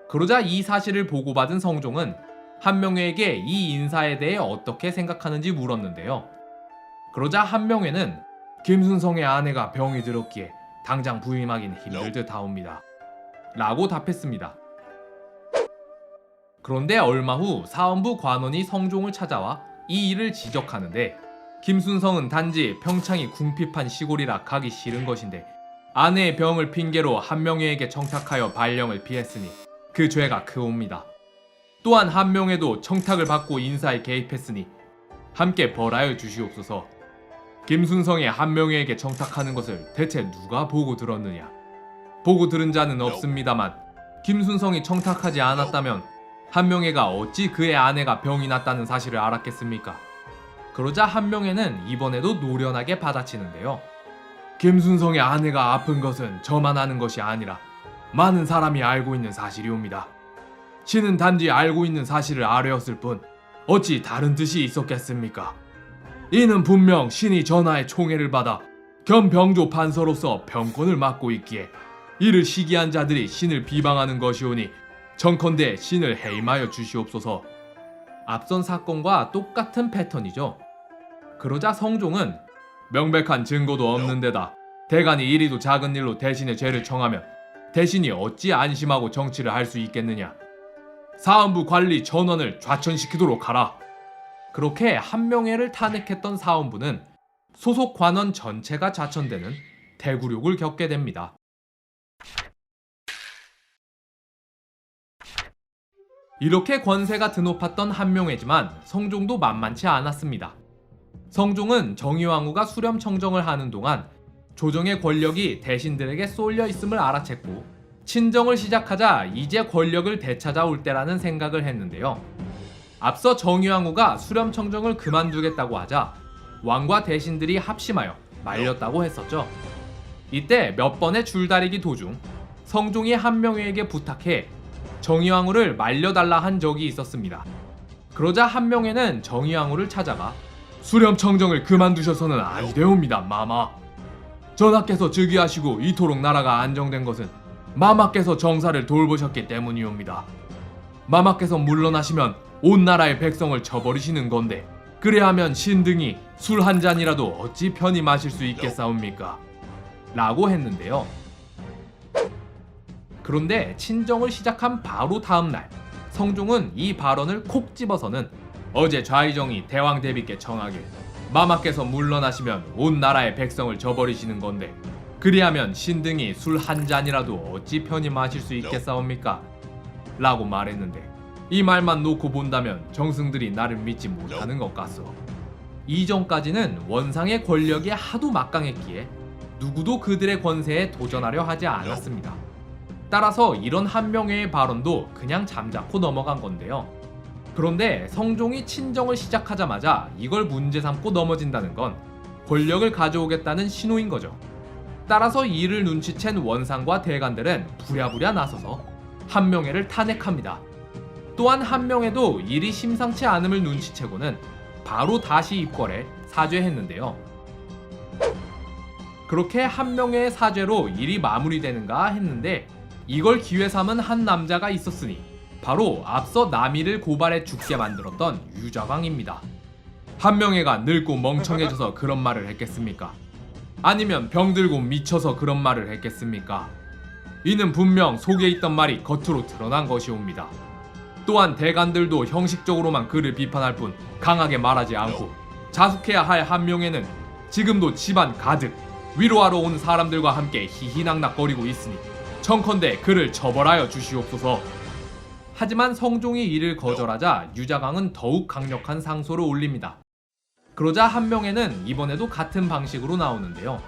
그러자 이 사실을 보고받은 성종은 한명회에게 이 인사에 대해 어떻게 생각하는지 물었는데요. 그러자 한명회는 김순성의 아내가 병이 들었기에 당장 부임하긴 힘들 듯 하옵니다. 라고 답했습니다. 그런데 얼마 후 사헌부 관원이 성종을 찾아와 이 일을 지적하는데 김순성은 단지 평창이 궁핍한 시골이라 가기 싫은 것인데 아내의 병을 핑계로 한명회에게 청탁하여 발령을 피했으니 그 죄가 크옵니다. 또한 한명회도 청탁을 받고 인사에 개입했으니 함께 벌하여 주시옵소서. 김순성이 한명회에게 청탁하는 것을 대체 누가 보고 들었느냐? 보고 들은 자는 없습니다만 김순성이 청탁하지 않았다면 한명회가 어찌 그의 아내가 병이 났다는 사실을 알았겠습니까? 그러자 한명회는 이번에도 노련하게 받아치는데요. 김순성의 아내가 아픈 것은 저만 아는 것이 아니라 많은 사람이 알고 있는 사실이옵니다. 신은 단지 알고 있는 사실을 아뢰었을 뿐 어찌 다른 뜻이 있었겠습니까? 이는 분명 신이 전하의 총애를 받아 겸 병조 판서로서 병권을 맡고 있기에 이를 시기한 자들이 신을 비방하는 것이오니 정컨대 신을 해임하여 주시옵소서. 앞선 사건과 똑같은 패턴이죠. 그러자 성종은 명백한 증거도 없는 데다 대간이 이리도 작은 일로 대신의 죄를 청하면 대신이 어찌 안심하고 정치를 할 수 있겠느냐. 사헌부 관리 전원을 좌천시키도록 하라. 그렇게 한명회를 탄핵했던 사헌부는 소속 관원 전체가 좌천되는 대굴욕을 겪게 됩니다. 이렇게 권세가 드높았던 한명회지만 성종도 만만치 않았습니다. 성종은 정의왕후가 수렴청정을 하는 동안 조정의 권력이 대신들에게 쏠려 있음을 알아챘고 친정을 시작하자 이제 권력을 되찾아올 때라는 생각을 했는데요. 앞서 정의왕후가 수렴청정을 그만두겠다고 하자 왕과 대신들이 합심하여 말렸다고 했었죠. 이때 몇 번의 줄다리기 도중 성종이 한명회에게 부탁해 정의왕후를 말려달라 한 적이 있었습니다. 그러자 한명회는 정의왕후를 찾아가 수렴청정을 그만두셔서는 아니되옵니다, 마마. 전하께서 즉위하시고 이토록 나라가 안정된 것은 마마께서 정사를 돌보셨기 때문이옵니다. 마마께서 물러나시면 온 나라의 백성을 쳐버리시는 건데 그래야면 신등이 술 한 잔이라도 어찌 편히 마실 수 있겠사옵니까? 라고 했는데요. 그런데 친정을 시작한 바로 다음날 성종은 이 발언을 콕 집어서는 어제 좌의정이 대왕 대비께 청하길 마마께서 물러나시면 온 나라의 백성을 저버리시는 건데 그리하면 신등이 술 한 잔이라도 어찌 편히 마실 수 있겠사옵니까? 라고 말했는데 이 말만 놓고 본다면 정승들이 나를 믿지 못하는 것 같소. 이전까지는 원상의 권력이 하도 막강했기에 누구도 그들의 권세에 도전하려 하지 않았습니다. 따라서 이런 한명회의 발언도 그냥 잠자코 넘어간 건데요. 그런데 성종이 친정을 시작하자마자 이걸 문제 삼고 넘어진다는 건 권력을 가져오겠다는 신호인 거죠. 따라서 이를 눈치챈 원상과 대간들은 부랴부랴 나서서 한명회를 탄핵합니다. 또한 한명회도 일이 심상치 않음을 눈치채고는 바로 다시 입궐해 사죄했는데요. 그렇게 한명회의 사죄로 일이 마무리되는가 했는데 이걸 기회 삼은 한 남자가 있었으니 바로 앞서 남이를 고발해 죽게 만들었던 유자광입니다. 한명회가 늙고 멍청해져서 그런 말을 했겠습니까? 아니면 병들고 미쳐서 그런 말을 했겠습니까? 이는 분명 속에 있던 말이 겉으로 드러난 것이옵니다. 또한 대간들도 형식적으로만 그를 비판할 뿐 강하게 말하지 않고 자숙해야 할 한명회는 지금도 집안 가득 위로하러 온 사람들과 함께 희희낙낙거리고 있으니 청컨대 그를 처벌하여 주시옵소서. 하지만 성종이 이를 거절하자 유자광은 더욱 강력한 상소를 올립니다. 그러자 한명회는 이번에도 같은 방식으로 나오는데요.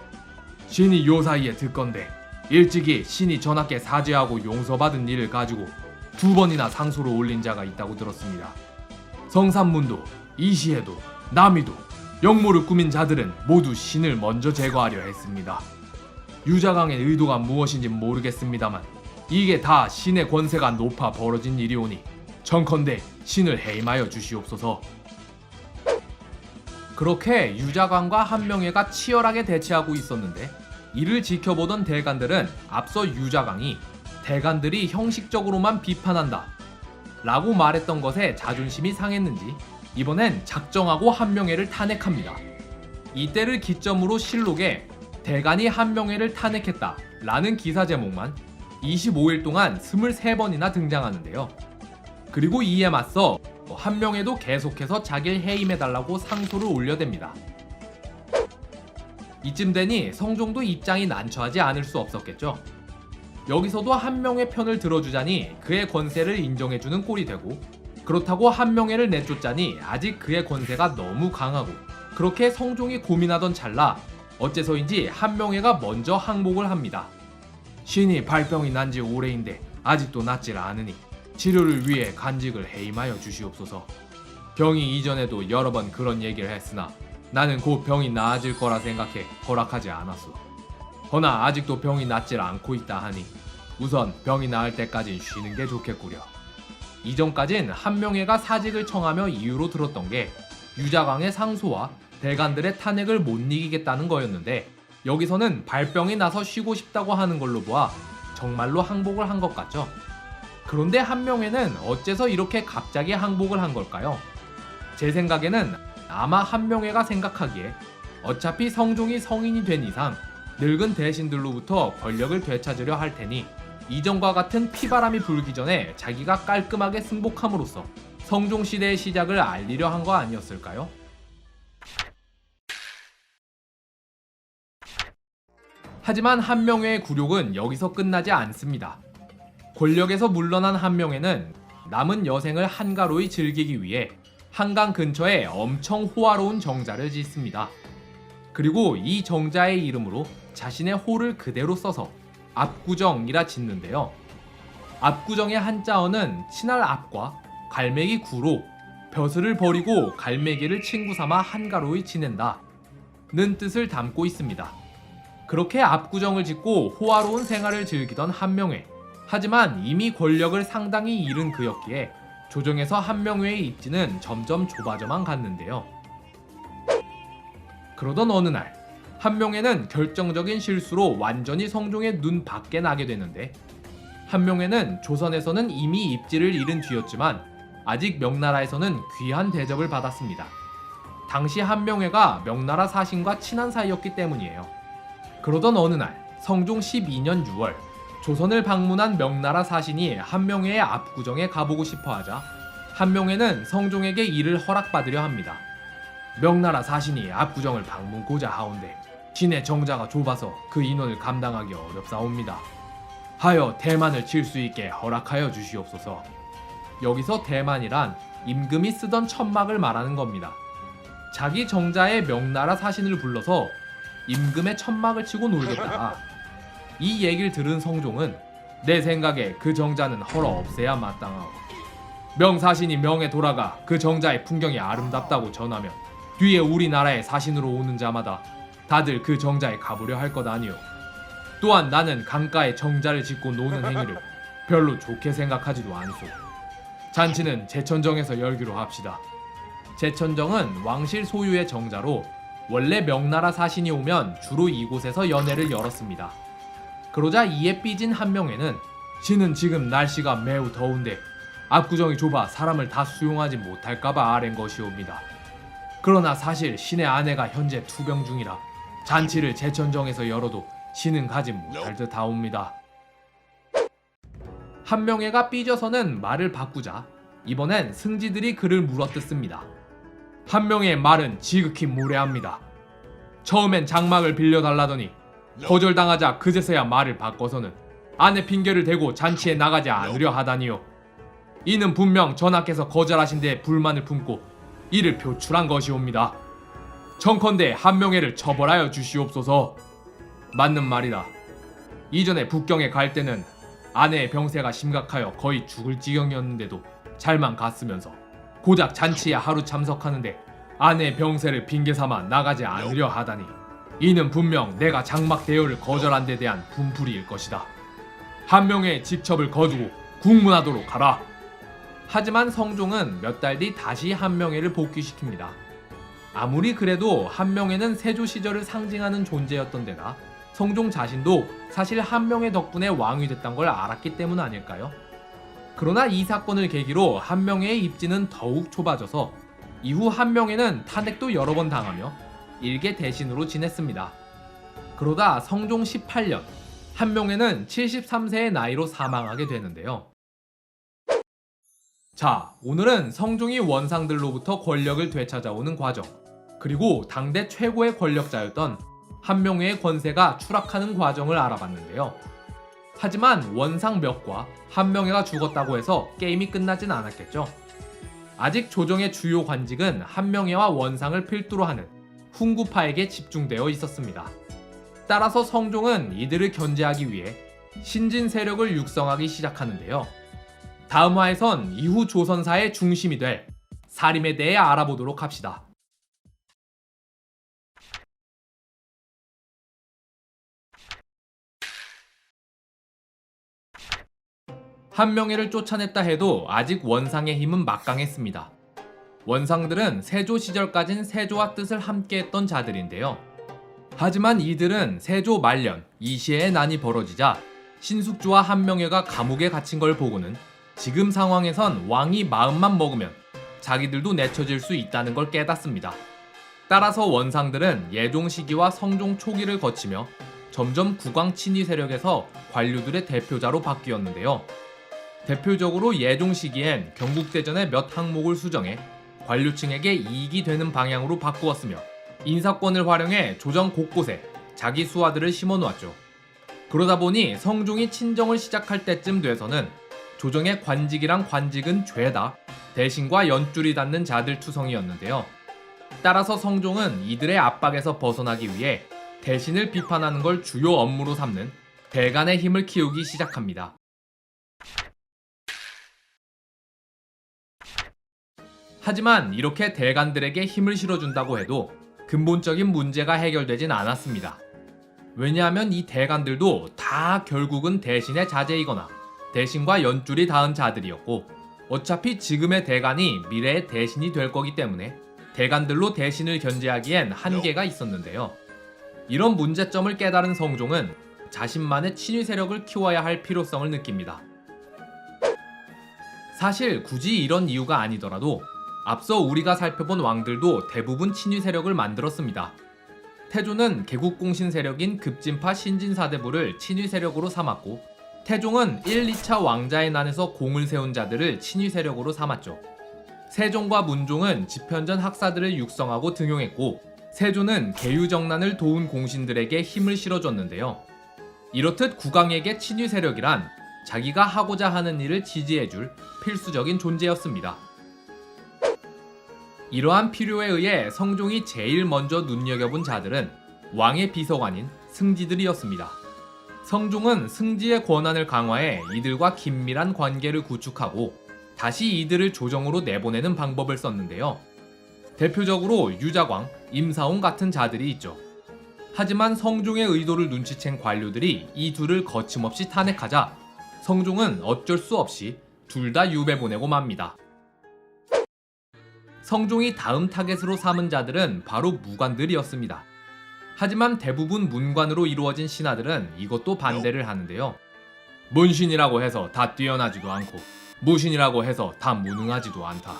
신이 요 사이에 듣건대 일찍이 신이 전하께 사죄하고 용서받은 일을 가지고 2번이나 상소를 올린 자가 있다고 들었습니다. 성산문도, 이시에도, 남이도 역모를 꾸민 자들은 모두 신을 먼저 제거하려 했습니다. 유자광의 의도가 무엇인지 모르겠습니다만 이게 다 신의 권세가 높아 벌어진 일이오니 정컨대 신을 해임하여 주시옵소서. 그렇게 유자광과 한명회가 치열하게 대치하고 있었는데 이를 지켜보던 대간들은 앞서 유자광이 대간들이 형식적으로만 비판한다 라고 말했던 것에 자존심이 상했는지 이번엔 작정하고 한명회를 탄핵합니다. 이때를 기점으로 실록에 대간이 한명회를 탄핵했다 라는 기사 제목만 25일 동안 23번이나 등장하는데요. 그리고 이에 맞서 한명회도 계속해서 자기를 해임해달라고 상소를 올려댑니다. 이쯤 되니 성종도 입장이 난처하지 않을 수 없었겠죠. 여기서도 한명회 편을 들어주자니 그의 권세를 인정해주는 꼴이 되고 그렇다고 한명회를 내쫓자니 아직 그의 권세가 너무 강하고 그렇게 성종이 고민하던 찰나 어째서인지 한명회가 먼저 항복을 합니다. 신이 발병이 난 지 오래인데 아직도 낫질 않으니 치료를 위해 간직을 해임하여 주시옵소서. 병이 이전에도 여러 번 그런 얘기를 했으나 나는 곧 병이 나아질 거라 생각해 허락하지 않았소. 허나 아직도 병이 낫질 않고 있다 하니 우선 병이 나을 때까진 쉬는 게 좋겠구려. 이전까진 한명회가 사직을 청하며 이유로 들었던 게 유자광의 상소와 대간들의 탄핵을 못 이기겠다는 거였는데 여기서는 발병이 나서 쉬고 싶다고 하는 걸로 보아 정말로 항복을 한 것 같죠. 그런데 한명회는 어째서 이렇게 갑자기 항복을 한 걸까요? 제 생각에는 아마 한명회가 생각하기에 어차피 성종이 성인이 된 이상 늙은 대신들로부터 권력을 되찾으려 할 테니 이전과 같은 피바람이 불기 전에 자기가 깔끔하게 승복함으로써 성종시대의 시작을 알리려 한 거 아니었을까요? 하지만 한명회의 굴욕은 여기서 끝나지 않습니다. 권력에서 물러난 한명회는 남은 여생을 한가로이 즐기기 위해 한강 근처에 엄청 호화로운 정자를 짓습니다. 그리고 이 정자의 이름으로 자신의 호를 그대로 써서 압구정이라 짓는데요. 압구정의 한자어는 친할 압과 갈매기 구로 벼슬을 버리고 갈매기를 친구 삼아 한가로이 지낸다 는 뜻을 담고 있습니다. 그렇게 압구정을 짓고 호화로운 생활을 즐기던 한명회. 하지만 이미 권력을 상당히 잃은 그였기에 조정에서 한명회의 입지는 점점 좁아져만 갔는데요. 그러던 어느 날 한명회는 결정적인 실수로 완전히 성종의 눈 밖에 나게 되는데, 한명회는 조선에서는 이미 입지를 잃은 뒤였지만 아직 명나라에서는 귀한 대접을 받았습니다. 당시 한명회가 명나라 사신과 친한 사이였기 때문이에요. 그러던 어느 날 성종 12년 6월 조선을 방문한 명나라 사신이 한명회의 압구정에 가보고 싶어하자 한명회는 성종에게 이를 허락받으려 합니다. 명나라 사신이 압구정을 방문고자 하온데 진의 정자가 좁아서 그 인원을 감당하기 어렵사옵니다. 하여 대만을 칠 수 있게 허락하여 주시옵소서. 여기서 대만이란 임금이 쓰던 천막을 말하는 겁니다. 자기 정자에 명나라 사신을 불러서 임금의 천막을 치고 놀겠다. 이 얘기를 들은 성종은 내 생각에 그 정자는 헐어 없애야 마땅하오. 명사신이 명에 돌아가 그 정자의 풍경이 아름답다고 전하면 뒤에 우리나라의 사신으로 오는 자마다 다들 그 정자에 가보려 할 것 아니오. 또한 나는 강가에 정자를 짓고 노는 행위를 별로 좋게 생각하지도 않소. 잔치는 제천정에서 열기로 합시다. 제천정은 왕실 소유의 정자로 원래 명나라 사신이 오면 주로 이곳에서 연회를 열었습니다. 그러자 이에 삐진 한명회는 신은 지금 날씨가 매우 더운데 압구정이 좁아 사람을 다 수용하지 못할까봐 아랜 것이옵니다. 그러나 사실 신의 아내가 현재 투병 중이라 잔치를 제천정에서 열어도 신은 가지 못할 듯 하옵니다. 한명회가 삐져서는 말을 바꾸자 이번엔 승지들이 그를 물어뜯습니다. 한명회의 말은 지극히 무례합니다. 처음엔 장막을 빌려달라더니 거절당하자 그제서야 말을 바꿔서는 아내 핑계를 대고 잔치에 나가지 않으려 하다니요. 이는 분명 전하께서 거절하신 데 불만을 품고 이를 표출한 것이옵니다. 청컨대 한명회를 처벌하여 주시옵소서. 맞는 말이다. 이전에 북경에 갈 때는 아내의 병세가 심각하여 거의 죽을 지경이었는데도 잘만 갔으면서 고작 잔치에 하루 참석하는데 아내의 병세를 핑계삼아 나가지 않으려 하다니 이는 분명 내가 장막 대여를 거절한 데 대한 분풀이일 것이다. 한명회의 직첩을 거두고 국문하도록 하라. 하지만 성종은 몇 달 뒤 다시 한명회를 복귀시킵니다. 아무리 그래도 한명회는 세조 시절을 상징하는 존재였던 데다 성종 자신도 사실 한명회 덕분에 왕이 됐던 걸 알았기 때문 아닐까요? 그러나 이 사건을 계기로 한명회의 입지는 더욱 좁아져서 이후 한명회는 탄핵도 여러 번 당하며 일개 대신으로 지냈습니다. 그러다 성종 18년 한명회는 73세의 나이로 사망하게 되는데요. 자, 오늘은 성종이 원상들로부터 권력을 되찾아오는 과정, 그리고 당대 최고의 권력자였던 한명회의 권세가 추락하는 과정을 알아봤는데요. 하지만 원상 멱과 한명회가 죽었다고 해서 게임이 끝나진 않았겠죠. 아직 조정의 주요 관직은 한명회와 원상을 필두로 하는 훈구파에게 집중되어 있었습니다. 따라서 성종은 이들을 견제하기 위해 신진 세력을 육성하기 시작하는데요. 다음 화에선 이후 조선사의 중심이 될 사림에 대해 알아보도록 합시다. 한명회를 쫓아냈다 해도 아직 원상의 힘은 막강했습니다. 원상들은 세조 시절까진 세조와 뜻을 함께했던 자들인데요. 하지만 이들은 세조 말년 이시해의 난이 벌어지자 신숙주와 한명회가 감옥에 갇힌 걸 보고는 지금 상황에선 왕이 마음만 먹으면 자기들도 내쳐질 수 있다는 걸 깨닫습니다. 따라서 원상들은 예종 시기와 성종 초기를 거치며 점점 국왕 친위 세력에서 관료들의 대표자로 바뀌었는데요. 대표적으로 예종 시기엔 경국대전의 몇 항목을 수정해 관료층에게 이익이 되는 방향으로 바꾸었으며 인사권을 활용해 조정 곳곳에 자기 수하들을 심어놓았죠. 그러다 보니 성종이 친정을 시작할 때쯤 돼서는 조정의 관직이랑 관직은 죄다 대신과 연줄이 닿는 자들 투성이었는데요. 따라서 성종은 이들의 압박에서 벗어나기 위해 대신을 비판하는 걸 주요 업무로 삼는 대간의 힘을 키우기 시작합니다. 하지만 이렇게 대간들에게 힘을 실어준다고 해도 근본적인 문제가 해결되진 않았습니다. 왜냐하면 이 대간들도 다 결국은 대신의 자제이거나 대신과 연줄이 닿은 자들이었고 어차피 지금의 대간이 미래의 대신이 될 거기 때문에 대간들로 대신을 견제하기엔 한계가 있었는데요. 이런 문제점을 깨달은 성종은 자신만의 친위 세력을 키워야 할 필요성을 느낍니다. 사실 굳이 이런 이유가 아니더라도 앞서 우리가 살펴본 왕들도 대부분 친위 세력을 만들었습니다. 태조는 개국공신 세력인 급진파 신진사대부를 친위 세력으로 삼았고 태종은 1, 2차 왕자의 난에서 공을 세운 자들을 친위 세력으로 삼았죠. 세종과 문종은 집현전 학사들을 육성하고 등용했고 세조는 계유정난을 도운 공신들에게 힘을 실어줬는데요. 이렇듯 국왕에게 친위 세력이란 자기가 하고자 하는 일을 지지해줄 필수적인 존재였습니다. 이러한 필요에 의해 성종이 제일 먼저 눈여겨본 자들은 왕의 비서관인 승지들이었습니다. 성종은 승지의 권한을 강화해 이들과 긴밀한 관계를 구축하고 다시 이들을 조정으로 내보내는 방법을 썼는데요. 대표적으로 유자광, 임사홍 같은 자들이 있죠. 하지만 성종의 의도를 눈치챈 관료들이 이 둘을 거침없이 탄핵하자 성종은 어쩔 수 없이 둘 다 유배 보내고 맙니다. 성종이 다음 타겟으로 삼은 자들은 바로 무관들이었습니다. 하지만 대부분 문관으로 이루어진 신하들은 이것도 반대를 하는데요. 문신이라고 해서 다 뛰어나지도 않고 무신이라고 해서 다 무능하지도 않다.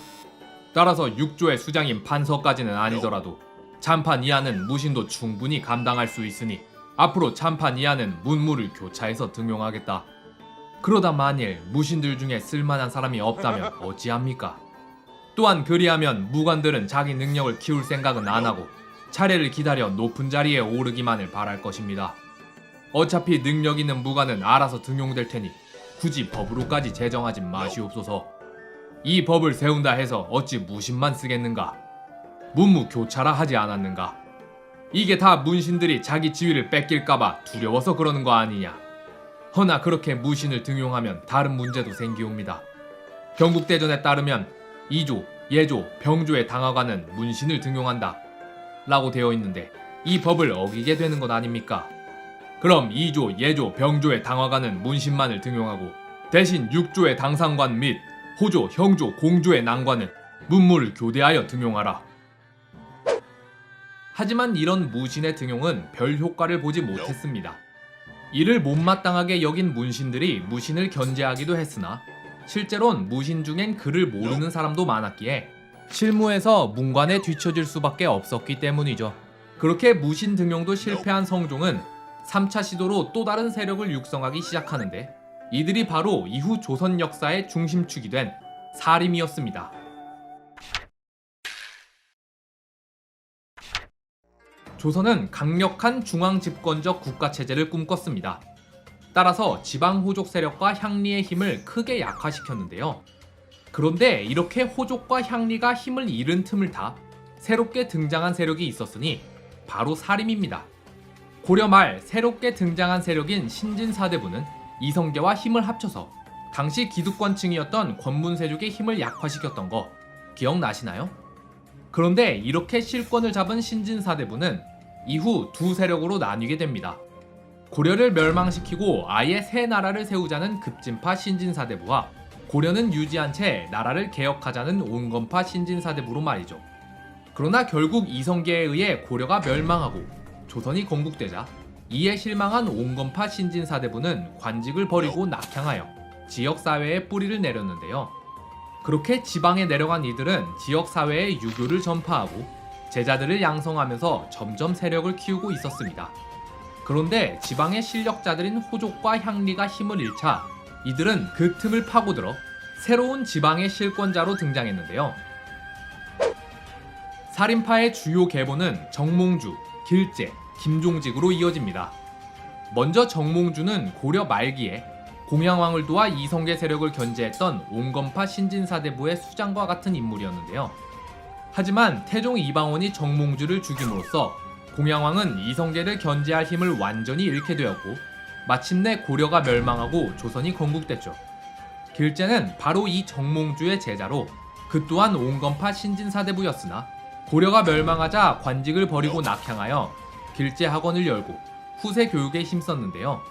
따라서 육조의 수장인 판서까지는 아니더라도 참판 이하는 무신도 충분히 감당할 수 있으니 앞으로 참판 이하는 문무를 교차해서 등용하겠다. 그러다 만일 무신들 중에 쓸만한 사람이 없다면 어찌합니까? 또한 그리하면 무관들은 자기 능력을 키울 생각은 안 하고 차례를 기다려 높은 자리에 오르기만을 바랄 것입니다. 어차피 능력 있는 무관은 알아서 등용될 테니 굳이 법으로까지 제정하지 마시옵소서. 이 법을 세운다 해서 어찌 무신만 쓰겠는가? 문무 교차라 하지 않았는가? 이게 다 문신들이 자기 지위를 뺏길까봐 두려워서 그러는 거 아니냐? 허나 그렇게 무신을 등용하면 다른 문제도 생기옵니다. 경국대전에 따르면 이조, 예조, 병조의 당하관은 문신을 등용한다 라고 되어 있는데 이 법을 어기게 되는 것 아닙니까? 그럼 이조, 예조, 병조의 당하관은 문신만을 등용하고 대신 육조의 당상관 및 호조, 형조, 공조의 난관은 문무를 교대하여 등용하라. 하지만 이런 무신의 등용은 별 효과를 보지 못했습니다. 이를 못마땅하게 여긴 문신들이 무신을 견제하기도 했으나 실제론 무신 중엔 글을 모르는 사람도 많았기에 실무에서 문관에 뒤처질 수밖에 없었기 때문이죠. 그렇게 무신 등용도 실패한 성종은 3차 시도로 또 다른 세력을 육성하기 시작하는데 이들이 바로 이후 조선 역사의 중심축이 된 사림이었습니다. 조선은 강력한 중앙집권적 국가체제를 꿈꿨습니다. 따라서 지방 호족 세력과 향리의 힘을 크게 약화시켰는데요. 그런데 이렇게 호족과 향리가 힘을 잃은 틈을 타 새롭게 등장한 세력이 있었으니 바로 사림입니다. 고려 말 새롭게 등장한 세력인 신진사대부는 이성계와 힘을 합쳐서 당시 기득권층이었던 권문세족의 힘을 약화시켰던 거 기억나시나요? 그런데 이렇게 실권을 잡은 신진사대부는 이후 두 세력으로 나뉘게 됩니다. 고려를 멸망시키고 아예 새 나라를 세우자는 급진파 신진사대부와 고려는 유지한 채 나라를 개혁하자는 온건파 신진사대부로 말이죠. 그러나 결국 이성계에 의해 고려가 멸망하고 조선이 건국되자 이에 실망한 온건파 신진사대부는 관직을 버리고 낙향하여 지역사회에 뿌리를 내렸는데요. 그렇게 지방에 내려간 이들은 지역사회에 유교를 전파하고 제자들을 양성하면서 점점 세력을 키우고 있었습니다. 그런데 지방의 실력자들인 호족과 향리가 힘을 잃자 이들은 그 틈을 파고들어 새로운 지방의 실권자로 등장했는데요. 살인파의 주요 계보는 정몽주, 길재, 김종직으로 이어집니다. 먼저 정몽주는 고려 말기에 공양왕을 도와 이성계 세력을 견제했던 온건파 신진사대부의 수장과 같은 인물이었는데요. 하지만 태종 이방원이 정몽주를 죽임으로써 공양왕은 이성계를 견제할 힘을 완전히 잃게 되었고 마침내 고려가 멸망하고 조선이 건국됐죠. 길재는 바로 이 정몽주의 제자로 그 또한 온건파 신진사대부였으나 고려가 멸망하자 관직을 버리고 낙향하여 길재 학원을 열고 후세 교육에 힘썼는데요.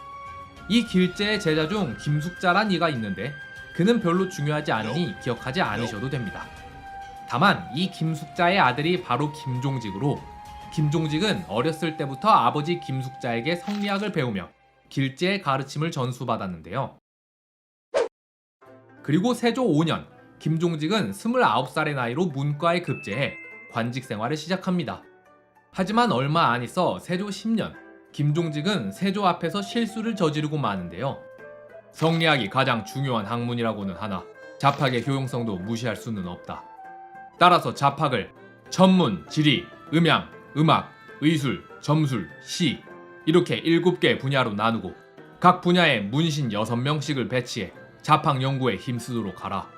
이 길재의 제자 중 김숙자란 이가 있는데 그는 별로 중요하지 않으니 기억하지 않으셔도 됩니다. 다만 이 김숙자의 아들이 바로 김종직으로 김종직은 어렸을 때부터 아버지 김숙자에게 성리학을 배우며 길재의 가르침을 전수받았는데요. 그리고 세조 5년 김종직은 29살의 나이로 문과에 급제해 관직 생활을 시작합니다. 하지만 얼마 안 있어 세조 10년 김종직은 세조 앞에서 실수를 저지르고 마는데요. 성리학이 가장 중요한 학문이라고는 하나 잡학의 효용성도 무시할 수는 없다. 따라서 잡학을 천문, 지리, 음양, 음악, 의술, 점술, 시 이렇게 7개 분야로 나누고 각 분야에 문신 6명씩을 배치해 잡학 연구에 힘쓰도록 하라.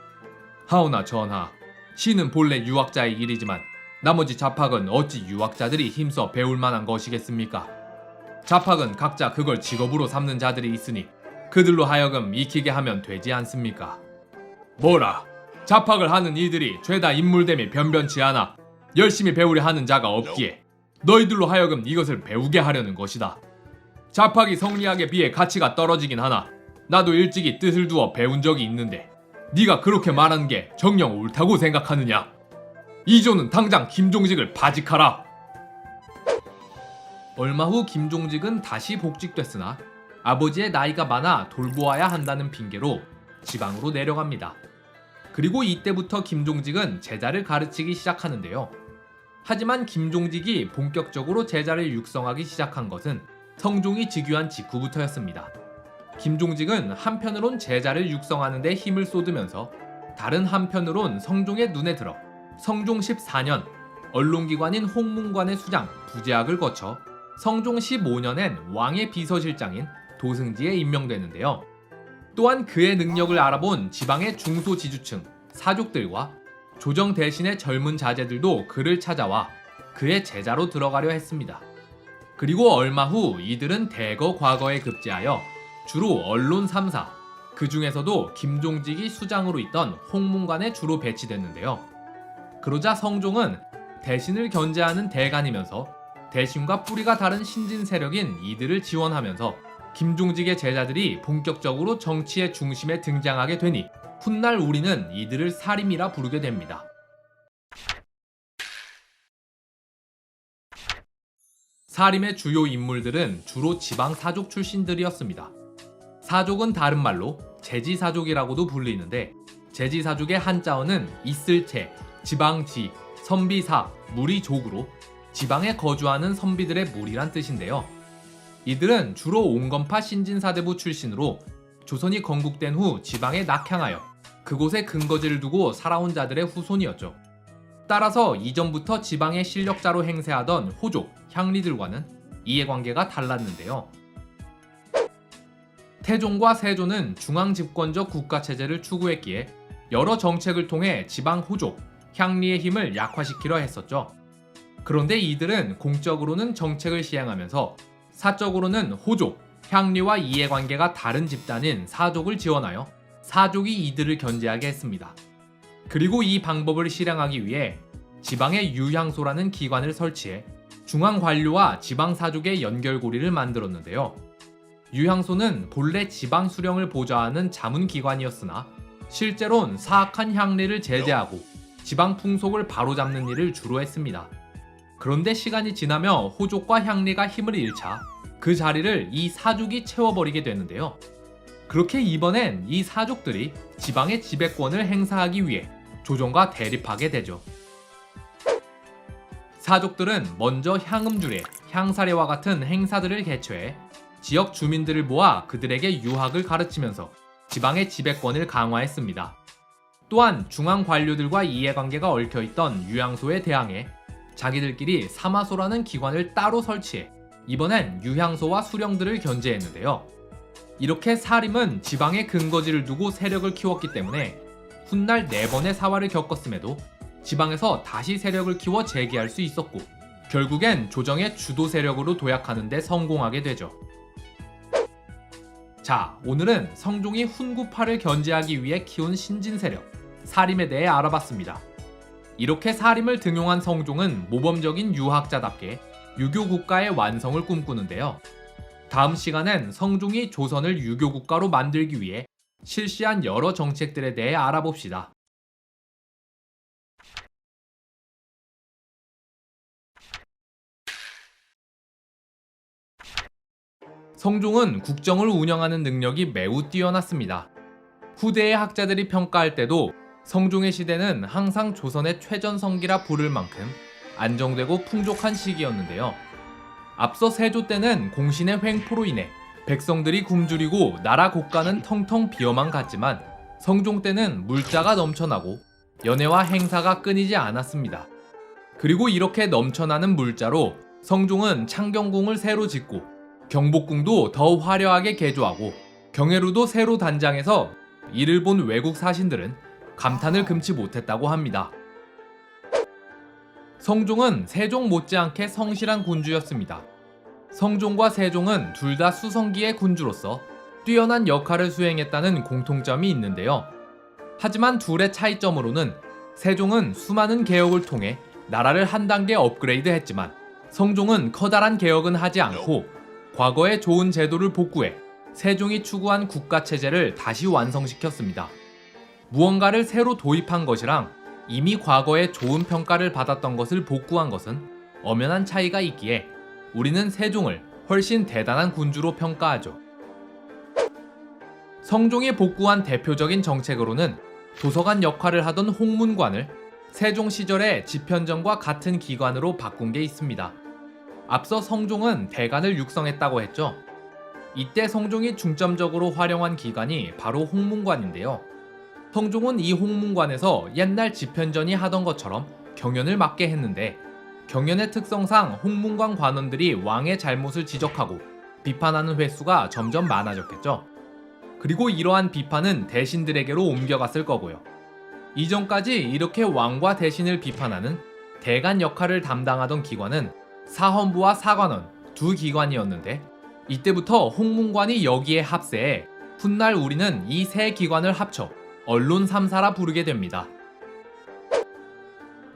하오나 전하, 시는 본래 유학자의 일이지만 나머지 잡학은 어찌 유학자들이 힘써 배울 만한 것이겠습니까? 잡학은 각자 그걸 직업으로 삼는 자들이 있으니 그들로 하여금 익히게 하면 되지 않습니까? 뭐라? 잡학을 하는 이들이 죄다 인물됨이 변변치 않아 열심히 배우려 하는 자가 없기에 너희들로 하여금 이것을 배우게 하려는 것이다. 잡학이 성리학에 비해 가치가 떨어지긴 하나 나도 일찍이 뜻을 두어 배운 적이 있는데 네가 그렇게 말하는 게 정녕 옳다고 생각하느냐? 이조는 당장 김종직을 파직하라. 얼마 후 김종직은 다시 복직됐으나 아버지의 나이가 많아 돌보아야 한다는 핑계로 지방으로 내려갑니다. 그리고 이때부터 김종직은 제자를 가르치기 시작하는데요. 하지만 김종직이 본격적으로 제자를 육성하기 시작한 것은 성종이 즉위한 직후부터였습니다. 김종직은 한편으론 제자를 육성하는 데 힘을 쏟으면서 다른 한편으론 성종의 눈에 들어 성종 14년 언론기관인 홍문관의 수장 부재학을 거쳐 성종 15년엔 왕의 비서실장인 도승지에 임명되는데요. 또한 그의 능력을 알아본 지방의 중소지주층, 사족들과 조정 대신의 젊은 자제들도 그를 찾아와 그의 제자로 들어가려 했습니다. 그리고 얼마 후 이들은 대거 과거에 급제하여 주로 언론 3사, 그 중에서도 김종직이 수장으로 있던 홍문관에 주로 배치됐는데요. 그러자 성종은 대신을 견제하는 대간이면서 대신과 뿌리가 다른 신진 세력인 이들을 지원하면서 김종직의 제자들이 본격적으로 정치의 중심에 등장하게 되니 훗날 우리는 이들을 사림이라 부르게 됩니다. 사림의 주요 인물들은 주로 지방 사족 출신들이었습니다. 사족은 다른 말로 제지사족이라고도 불리는데 제지사족의 한자어는 있을채, 지방지, 선비사, 무리족으로 지방에 거주하는 선비들의 무리란 뜻인데요. 이들은 주로 온건파 신진사대부 출신으로 조선이 건국된 후 지방에 낙향하여 그곳에 근거지를 두고 살아온 자들의 후손이었죠. 따라서 이전부터 지방의 실력자로 행세하던 호족, 향리들과는 이해관계가 달랐는데요. 태종과 세조는 중앙집권적 국가체제를 추구했기에 여러 정책을 통해 지방 호족, 향리의 힘을 약화시키려 했었죠. 그런데 이들은 공적으로는 정책을 시행하면서 사적으로는 호족, 향리와 이해관계가 다른 집단인 사족을 지원하여 사족이 이들을 견제하게 했습니다. 그리고 이 방법을 실행하기 위해 지방의 유향소라는 기관을 설치해 중앙관료와 지방사족의 연결고리를 만들었는데요. 유향소는 본래 지방 수령을 보좌하는 자문기관이었으나 실제론 사악한 향리를 제재하고 지방 풍속을 바로잡는 일을 주로 했습니다. 그런데 시간이 지나며 호족과 향리가 힘을 잃자 그 자리를 이 사족이 채워버리게 되는데요. 그렇게 이번엔 이 사족들이 지방의 지배권을 행사하기 위해 조정과 대립하게 되죠. 사족들은 먼저 향음주례, 향사례와 같은 행사들을 개최해 지역 주민들을 모아 그들에게 유학을 가르치면서 지방의 지배권을 강화했습니다. 또한 중앙 관료들과 이해관계가 얽혀있던 유향소에 대항해 자기들끼리 사마소라는 기관을 따로 설치해 이번엔 유향소와 수령들을 견제했는데요. 이렇게 사림은 지방의 근거지를 두고 세력을 키웠기 때문에 훗날 4번의 사화를 겪었음에도 지방에서 다시 세력을 키워 재기할 수 있었고 결국엔 조정의 주도 세력으로 도약하는 데 성공하게 되죠. 자, 오늘은 성종이 훈구파를 견제하기 위해 키운 신진 세력, 사림에 대해 알아봤습니다. 이렇게 사림을 등용한 성종은 모범적인 유학자답게 유교 국가의 완성을 꿈꾸는데요. 다음 시간엔 성종이 조선을 유교 국가로 만들기 위해 실시한 여러 정책들에 대해 알아봅시다. 성종은 국정을 운영하는 능력이 매우 뛰어났습니다. 후대의 학자들이 평가할 때도 성종의 시대는 항상 조선의 최전성기라 부를 만큼 안정되고 풍족한 시기였는데요. 앞서 세조 때는 공신의 횡포로 인해 백성들이 굶주리고 나라 국가는 텅텅 비어만 갔지만 성종 때는 물자가 넘쳐나고 연회와 행사가 끊이지 않았습니다. 그리고 이렇게 넘쳐나는 물자로 성종은 창경궁을 새로 짓고 경복궁도 더 화려하게 개조하고 경회루도 새로 단장해서 이를 본 외국 사신들은 감탄을 금치 못했다고 합니다. 성종은 세종 못지않게 성실한 군주였습니다. 성종과 세종은 둘 다 수성기의 군주로서 뛰어난 역할을 수행했다는 공통점이 있는데요. 하지만 둘의 차이점으로는 세종은 수많은 개혁을 통해 나라를 한 단계 업그레이드 했지만 성종은 커다란 개혁은 하지 않고 과거의 좋은 제도를 복구해 세종이 추구한 국가체제를 다시 완성시켰습니다. 무언가를 새로 도입한 것이랑 이미 과거에 좋은 평가를 받았던 것을 복구한 것은 엄연한 차이가 있기에 우리는 세종을 훨씬 대단한 군주로 평가하죠. 성종이 복구한 대표적인 정책으로는 도서관 역할을 하던 홍문관을 세종 시절의 집현전과 같은 기관으로 바꾼 게 있습니다. 앞서 성종은 대관을 육성했다고 했죠. 이때 성종이 중점적으로 활용한 기관이 바로 홍문관인데요. 성종은 이 홍문관에서 옛날 집현전이 하던 것처럼 경연을 맡게 했는데 경연의 특성상 홍문관 관원들이 왕의 잘못을 지적하고 비판하는 횟수가 점점 많아졌겠죠. 그리고 이러한 비판은 대신들에게로 옮겨갔을 거고요. 이전까지 이렇게 왕과 대신을 비판하는 대관 역할을 담당하던 기관은 사헌부와 사관원 두 기관이었는데 이때부터 홍문관이 여기에 합세해 훗날 우리는 이 세 기관을 합쳐 언론 3사라 부르게 됩니다.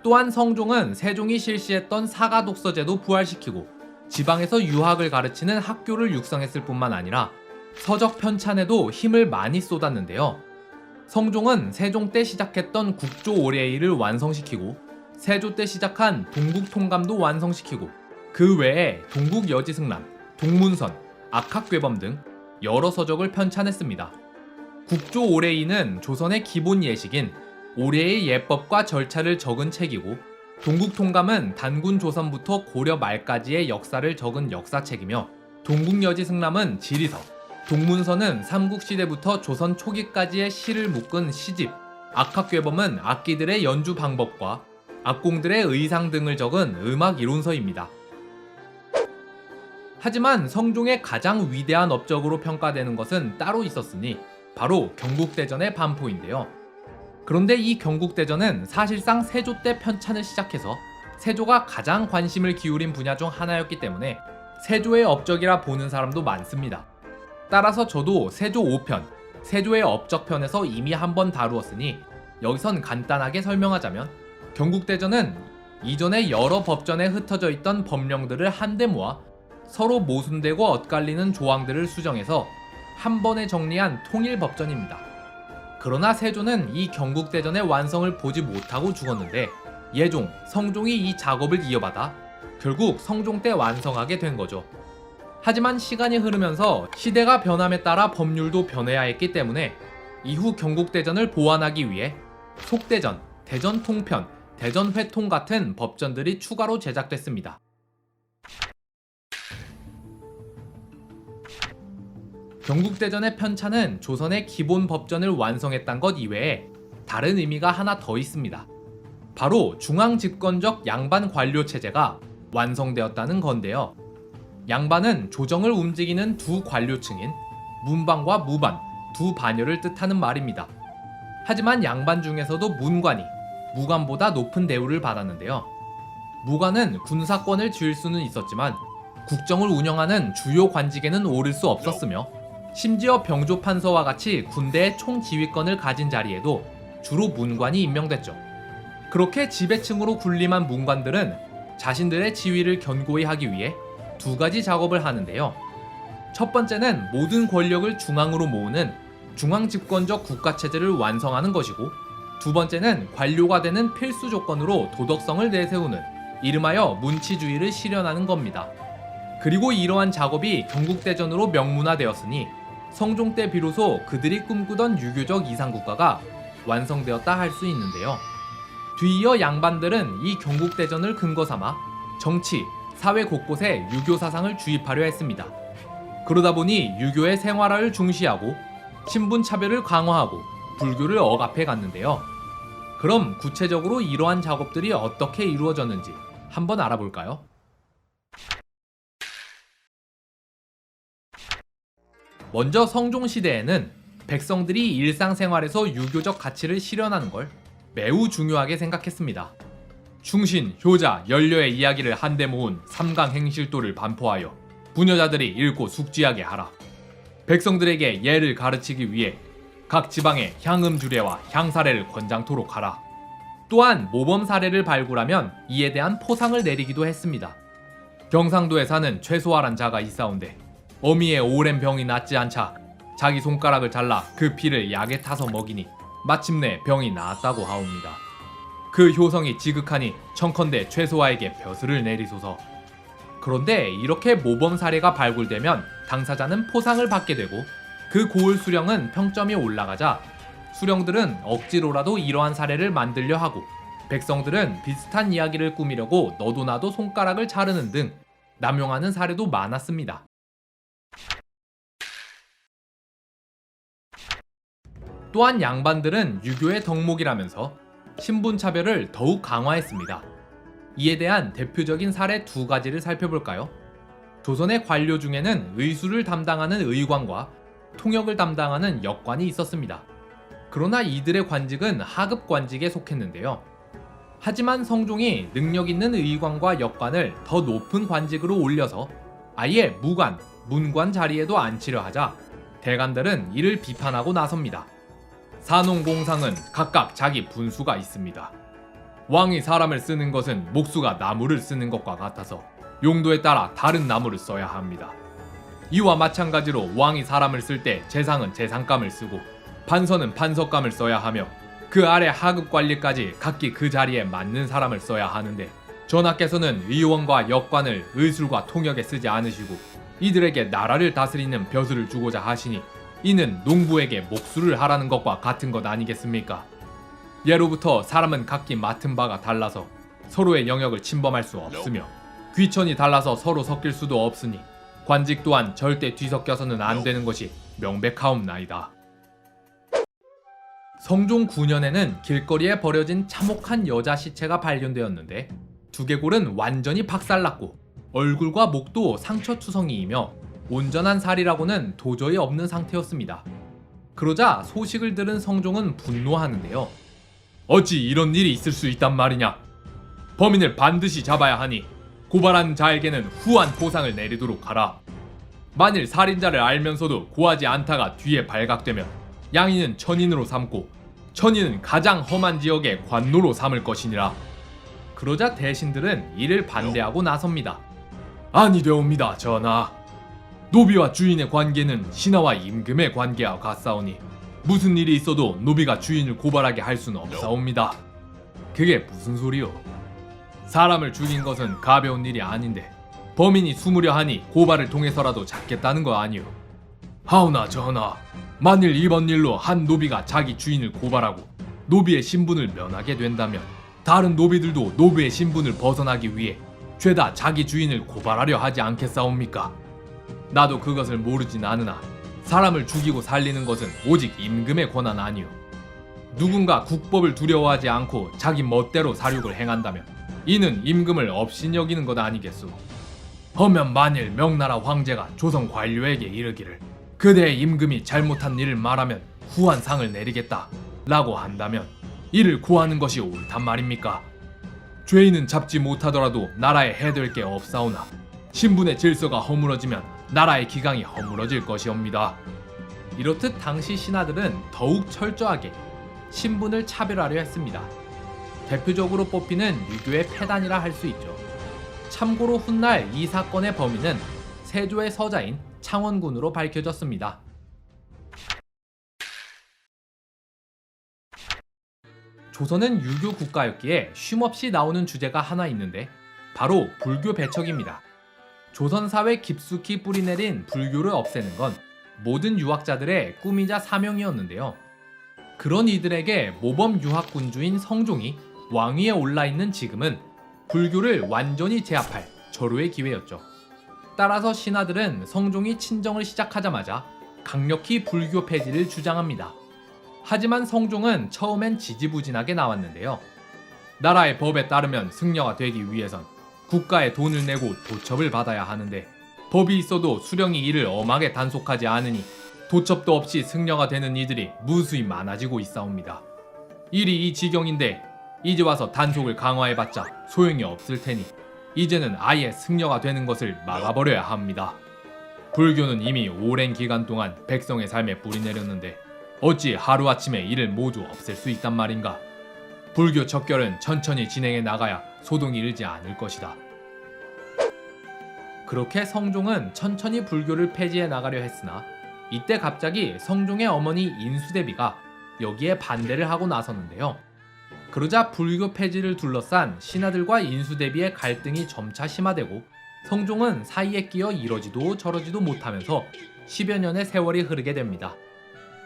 또한 성종은 세종이 실시했던 사가독서제도 부활시키고 지방에서 유학을 가르치는 학교를 육성했을 뿐만 아니라 서적 편찬에도 힘을 많이 쏟았는데요. 성종은 세종 때 시작했던 국조 올해의를 완성시키고 세조 때 시작한 동국통감도 완성시키고 그 외에 동국여지승람, 동문선, 악학괴범 등 여러 서적을 편찬했습니다. 국조 올해의는 조선의 기본 예식인 올해의 예법과 절차를 적은 책이고 동국통감은 단군 조선부터 고려 말까지의 역사를 적은 역사책이며 동국여지승람은 지리서, 동문선은 삼국시대부터 조선 초기까지의 시를 묶은 시집, 악학괴범은 악기들의 연주 방법과 악공들의 의상 등을 적은 음악 이론서입니다. 하지만 성종의 가장 위대한 업적으로 평가되는 것은 따로 있었으니 바로 경국대전의 반포인데요. 그런데 이 경국대전은 사실상 세조 때 편찬을 시작해서 세조가 가장 관심을 기울인 분야 중 하나였기 때문에 세조의 업적이라 보는 사람도 많습니다. 따라서 저도 세조 5편, 세조의 업적편에서 이미 한번 다루었으니 여기선 간단하게 설명하자면 경국대전은 이전에 여러 법전에 흩어져 있던 법령들을 한데 모아 서로 모순되고 엇갈리는 조항들을 수정해서 한 번에 정리한 통일법전입니다. 그러나 세조는 이 경국대전의 완성을 보지 못하고 죽었는데 예종, 성종이 이 작업을 이어받아 결국 성종 때 완성하게 된 거죠. 하지만 시간이 흐르면서 시대가 변함에 따라 법률도 변해야 했기 때문에 이후 경국대전을 보완하기 위해 속대전, 대전통편, 대전회통 같은 법전들이 추가로 제작됐습니다. 경국대전의 편차는 조선의 기본 법전을 완성했단 것 이외에 다른 의미가 하나 더 있습니다. 바로 중앙집권적 양반 관료 체제가 완성되었다는 건데요. 양반은 조정을 움직이는 두 관료층인 문반과 무반, 두 반열을 뜻하는 말입니다. 하지만 양반 중에서도 문관이 무관보다 높은 대우를 받았는데요. 무관은 군사권을 쥐을 수는 있었지만 국정을 운영하는 주요 관직에는 오를 수 없었으며 심지어 병조판서와 같이 군대의 총지휘권을 가진 자리에도 주로 문관이 임명됐죠. 그렇게 지배층으로 군림한 문관들은 자신들의 지위를 견고히 하기 위해 두 가지 작업을 하는데요. 첫 번째는 모든 권력을 중앙으로 모으는 중앙집권적 국가체제를 완성하는 것이고, 두 번째는 관료가 되는 필수 조건으로 도덕성을 내세우는 이름하여 문치주의를 실현하는 겁니다. 그리고 이러한 작업이 경국대전으로 명문화되었으니 성종 때 비로소 그들이 꿈꾸던 유교적 이상국가가 완성되었다 할 수 있는데요. 뒤이어 양반들은 이 경국대전을 근거 삼아 정치, 사회 곳곳에 유교 사상을 주입하려 했습니다. 그러다 보니 유교의 생활화를 중시하고 신분 차별을 강화하고 불교를 억압해 갔는데요. 그럼 구체적으로 이러한 작업들이 어떻게 이루어졌는지 한번 알아볼까요? 먼저 성종시대에는 백성들이 일상생활에서 유교적 가치를 실현하는 걸 매우 중요하게 생각했습니다. 충신, 효자, 연료의 이야기를 한데 모은 삼강행실도를 반포하여 부녀자들이 읽고 숙지하게 하라. 백성들에게 예를 가르치기 위해 각 지방에 향음주례와 향사례를 권장토록 하라. 또한 모범 사례를 발굴하면 이에 대한 포상을 내리기도 했습니다. 경상도에 사는 최소아란 자가 있사온데 어미의 오랜 병이 낫지 않자 자기 손가락을 잘라 그 피를 약에 타서 먹이니 마침내 병이 나았다고 하옵니다. 그 효성이 지극하니 청컨대 최소아에게 벼슬을 내리소서. 그런데 이렇게 모범 사례가 발굴되면 당사자는 포상을 받게 되고 그 고을 수령은 평점이 올라가자 수령들은 억지로라도 이러한 사례를 만들려 하고 백성들은 비슷한 이야기를 꾸미려고 너도 나도 손가락을 자르는 등 남용하는 사례도 많았습니다. 또한 양반들은 유교의 덕목이라면서 신분차별을 더욱 강화했습니다. 이에 대한 대표적인 사례 두 가지를 살펴볼까요? 조선의 관료 중에는 의수를 담당하는 의관과 통역을 담당하는 역관이 있었습니다. 그러나 이들의 관직은 하급 관직에 속했는데요. 하지만 성종이 능력 있는 의관과 역관을 더 높은 관직으로 올려서 아예 무관, 문관 자리에도 앉히려 하자 대관들은 이를 비판하고 나섭니다. 산홍공상은 각각 자기 분수가 있습니다. 왕이 사람을 쓰는 것은 목수가 나무를 쓰는 것과 같아서 용도에 따라 다른 나무를 써야 합니다. 이와 마찬가지로 왕이 사람을 쓸 때 재상은 재상감을 쓰고 판서는 판서감을 써야 하며 그 아래 하급 관리까지 각기 그 자리에 맞는 사람을 써야 하는데 전하께서는 의원과 역관을 의술과 통역에 쓰지 않으시고 이들에게 나라를 다스리는 벼슬을 주고자 하시니 이는 농부에게 목수를 하라는 것과 같은 것 아니겠습니까? 예로부터 사람은 각기 맡은 바가 달라서 서로의 영역을 침범할 수 없으며 귀천이 달라서 서로 섞일 수도 없으니 관직 또한 절대 뒤섞여서는 안 되는 것이 명백하옵나이다. 성종 9년에는 길거리에 버려진 참혹한 여자 시체가 발견되었는데 두개골은 완전히 박살났고 얼굴과 목도 상처투성이이며 온전한 살이라고는 도저히 없는 상태였습니다. 그러자 소식을 들은 성종은 분노하는데요. 어찌 이런 일이 있을 수 있단 말이냐? 범인을 반드시 잡아야 하니 고발한 자에게는 후한 보상을 내리도록 하라. 만일 살인자를 알면서도 고하지 않다가 뒤에 발각되면 양인은 천인으로 삼고 천인은 가장 험한 지역의 관노로 삼을 것이니라. 그러자 대신들은 이를 반대하고 나섭니다. 아니되옵니다, 전하. 노비와 주인의 관계는 신하와 임금의 관계와 같사오니 무슨 일이 있어도 노비가 주인을 고발하게 할 수는 없사옵니다. 그게 무슨 소리요? 사람을 죽인 것은 가벼운 일이 아닌데 범인이 숨으려 하니 고발을 통해서라도 잡겠다는 거 아니오. 하오나 전하, 만일 이번 일로 한 노비가 자기 주인을 고발하고 노비의 신분을 면하게 된다면 다른 노비들도 노비의 신분을 벗어나기 위해 죄다 자기 주인을 고발하려 하지 않겠사옵니까? 나도 그것을 모르진 않으나 사람을 죽이고 살리는 것은 오직 임금의 권한 아니오. 누군가 국법을 두려워하지 않고 자기 멋대로 사륙을 행한다면 이는 임금을 업신여기는 것 아니겠소. 허면 만일 명나라 황제가 조선 관료에게 이르기를 그대의 임금이 잘못한 일을 말하면 후한 상을 내리겠다 라고 한다면 이를 고하는 것이 옳단 말입니까? 죄인은 잡지 못하더라도 나라에 해될 게 없사오나 신분의 질서가 허물어지면 나라의 기강이 허물어질 것이옵니다. 이렇듯 당시 신하들은 더욱 철저하게 신분을 차별하려 했습니다. 대표적으로 뽑히는 유교의 폐단이라 할 수 있죠. 참고로 훗날 이 사건의 범인은 세조의 서자인 창원군으로 밝혀졌습니다. 조선은 유교 국가였기에 쉼없이 나오는 주제가 하나 있는데 바로 불교 배척입니다. 조선 사회에 깊숙이 뿌리내린 불교를 없애는 건 모든 유학자들의 꿈이자 사명이었는데요. 그런 이들에게 모범 유학 군주인 성종이 왕위에 올라있는 지금은 불교를 완전히 제압할 절호의 기회였죠. 따라서 신하들은 성종이 친정을 시작하자마자 강력히 불교 폐지를 주장합니다. 하지만 성종은 처음엔 지지부진하게 나왔는데요. 나라의 법에 따르면 승려가 되기 위해선 국가에 돈을 내고 도첩을 받아야 하는데 법이 있어도 수령이 이를 엄하게 단속하지 않으니 도첩도 없이 승려가 되는 이들이 무수히 많아지고 있사옵니다. 일이 이 지경인데 이제 와서 단속을 강화해봤자 소용이 없을 테니 이제는 아예 승려가 되는 것을 막아버려야 합니다. 불교는 이미 오랜 기간 동안 백성의 삶에 뿌리 내렸는데 어찌 하루아침에 이를 모두 없앨 수 있단 말인가? 불교 척결은 천천히 진행해 나가야 소동이 일지 않을 것이다. 그렇게 성종은 천천히 불교를 폐지해 나가려 했으나 이때 갑자기 성종의 어머니 인수대비가 여기에 반대를 하고 나섰는데요. 그러자 불교 폐지를 둘러싼 신하들과 인수대비의 갈등이 점차 심화되고 성종은 사이에 끼어 이러지도 저러지도 못하면서 10여 년의 세월이 흐르게 됩니다.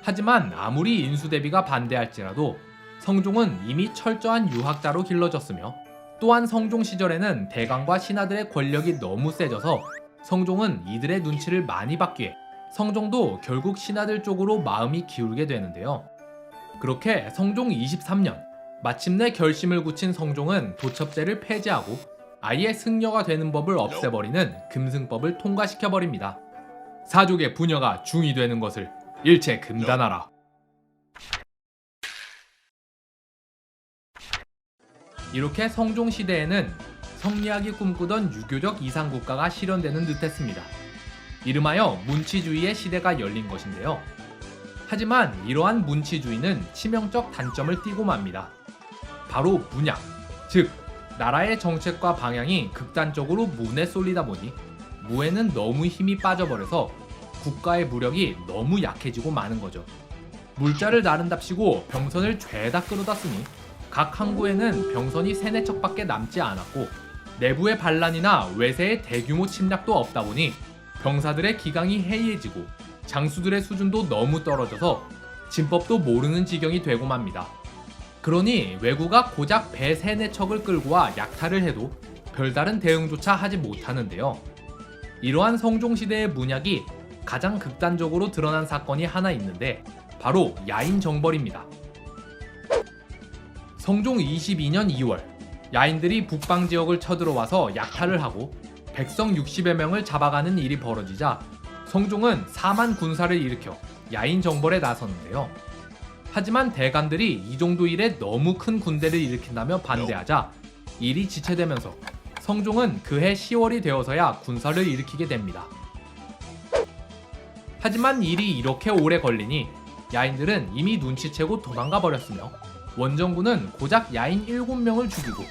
하지만 아무리 인수대비가 반대할지라도 성종은 이미 철저한 유학자로 길러졌으며 또한 성종 시절에는 대강과 신하들의 권력이 너무 세져서 성종은 이들의 눈치를 많이 받기에 성종도 결국 신하들 쪽으로 마음이 기울게 되는데요. 그렇게 성종 23년 마침내 결심을 굳힌 성종은 도첩제를 폐지하고 아예 승려가 되는 법을 없애버리는 금승법을 통과시켜버립니다. 사족의 부녀가 중이 되는 것을 일체 금단하라. 이렇게 성종 시대에는 성리학이 꿈꾸던 유교적 이상국가가 실현되는 듯했습니다. 이름하여 문치주의의 시대가 열린 것인데요. 하지만 이러한 문치주의는 치명적 단점을 띠고 맙니다. 바로 문약, 즉 나라의 정책과 방향이 극단적으로 문에 쏠리다 보니 무에는 너무 힘이 빠져버려서 국가의 무력이 너무 약해지고 마는 거죠. 물자를 나른답시고 병선을 죄다 끌어다 쓰니 각 항구에는 병선이 3-4척밖에 남지 않았고 내부의 반란이나 외세의 대규모 침략도 없다 보니 병사들의 기강이 해이해지고 장수들의 수준도 너무 떨어져서 진법도 모르는 지경이 되고 맙니다. 그러니 왜구가 고작 배 3-4척을 끌고 와 약탈을 해도 별다른 대응조차 하지 못하는데요. 이러한 성종시대의 문약이 가장 극단적으로 드러난 사건이 하나 있는데 바로 야인 정벌입니다. 성종 22년 2월 야인들이 북방 지역을 쳐들어와서 약탈을 하고 백성 60여 명을 잡아가는 일이 벌어지자 성종은 4만 군사를 일으켜 야인 정벌에 나섰는데요. 하지만 대간들이 이 정도 일에 너무 큰 군대를 일으킨다며 반대하자 일이 지체되면서 성종은 그해 10월이 되어서야 군사를 일으키게 됩니다. 하지만 일이 이렇게 오래 걸리니 야인들은 이미 눈치채고 도망가 버렸으며 원정군은 고작 야인 7명을 죽이고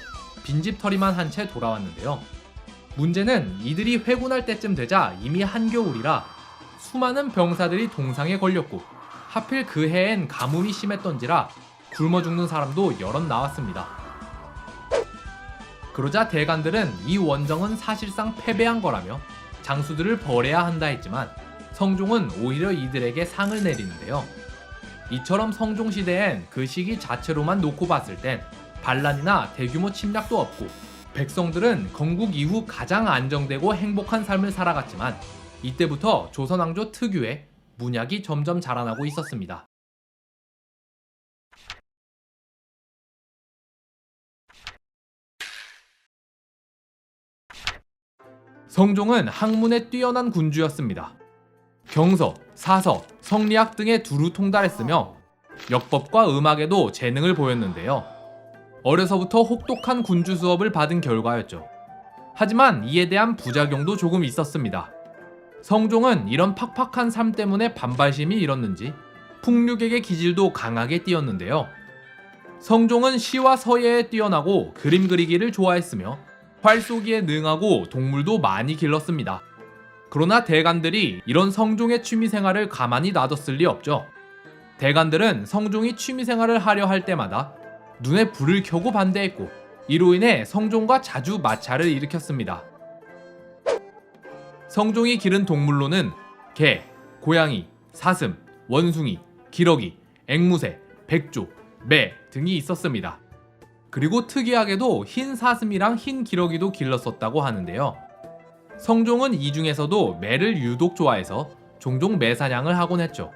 빈집털이만 한 채 돌아왔는데요. 문제는 이들이 회군할 때쯤 되자 이미 한겨울이라 수많은 병사들이 동상에 걸렸고 하필 그 해엔 가뭄이 심했던지라 굶어 죽는 사람도 여럿 나왔습니다. 그러자 대간들은 이 원정은 사실상 패배한 거라며 장수들을 벌해야 한다 했지만 성종은 오히려 이들에게 상을 내리는데요. 이처럼 성종시대엔 그 시기 자체로만 놓고 봤을 땐 반란이나 대규모 침략도 없고 백성들은 건국 이후 가장 안정되고 행복한 삶을 살아갔지만 이때부터 조선왕조 특유의 문약이 점점 자라나고 있었습니다. 성종은 학문에 뛰어난 군주였습니다. 경서, 사서, 성리학 등에 두루 통달했으며 역법과 음악에도 재능을 보였는데요. 어려서부터 혹독한 군주 수업을 받은 결과였죠. 하지만 이에 대한 부작용도 조금 있었습니다. 성종은 이런 팍팍한 삶 때문에 반발심이 일었는지 풍류객의 기질도 강하게 띄었는데요. 성종은 시와 서예에 뛰어나고 그림 그리기를 좋아했으며 활 쏘기에 능하고 동물도 많이 길렀습니다. 그러나 대간들이 이런 성종의 취미생활을 가만히 놔뒀을 리 없죠. 대간들은 성종이 취미생활을 하려 할 때마다 눈에 불을 켜고 반대했고 이로 인해 성종과 자주 마찰을 일으켰습니다. 성종이 기른 동물로는 개, 고양이, 사슴, 원숭이, 기러기, 앵무새, 백조, 매 등이 있었습니다. 그리고 특이하게도 흰 사슴이랑 흰 기러기도 길렀었다고 하는데요. 성종은 이 중에서도 매를 유독 좋아해서 종종 매 사냥을 하곤 했죠.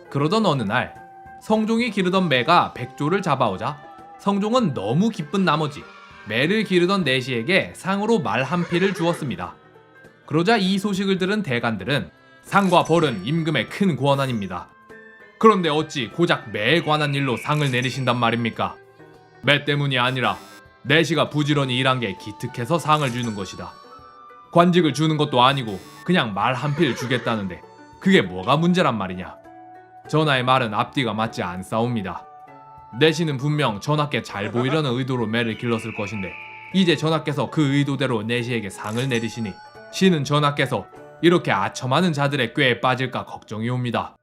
그러던 어느 날 성종이 기르던 매가 백조를 잡아오자 성종은 너무 기쁜 나머지 매를 기르던 내시에게 상으로 말 한 피를 주었습니다. 그러자 이 소식을 들은 대간들은 상과 벌은 임금의 큰 권한입니다. 그런데 어찌 고작 매에 관한 일로 상을 내리신단 말입니까? 매 때문이 아니라 내시가 부지런히 일한 게 기특해서 상을 주는 것이다. 관직을 주는 것도 아니고 그냥 말 한 피를 주겠다는데 그게 뭐가 문제란 말이냐. 전하의 말은 앞뒤가 맞지 않사옵니다. 내시는 분명 전하께 잘 보이려는 의도로 매를 길렀을 것인데 이제 전하께서 그 의도대로 내시에게 상을 내리시니 시는 전하께서 이렇게 아첨하는 자들의 꾀에 빠질까 걱정이옵니다.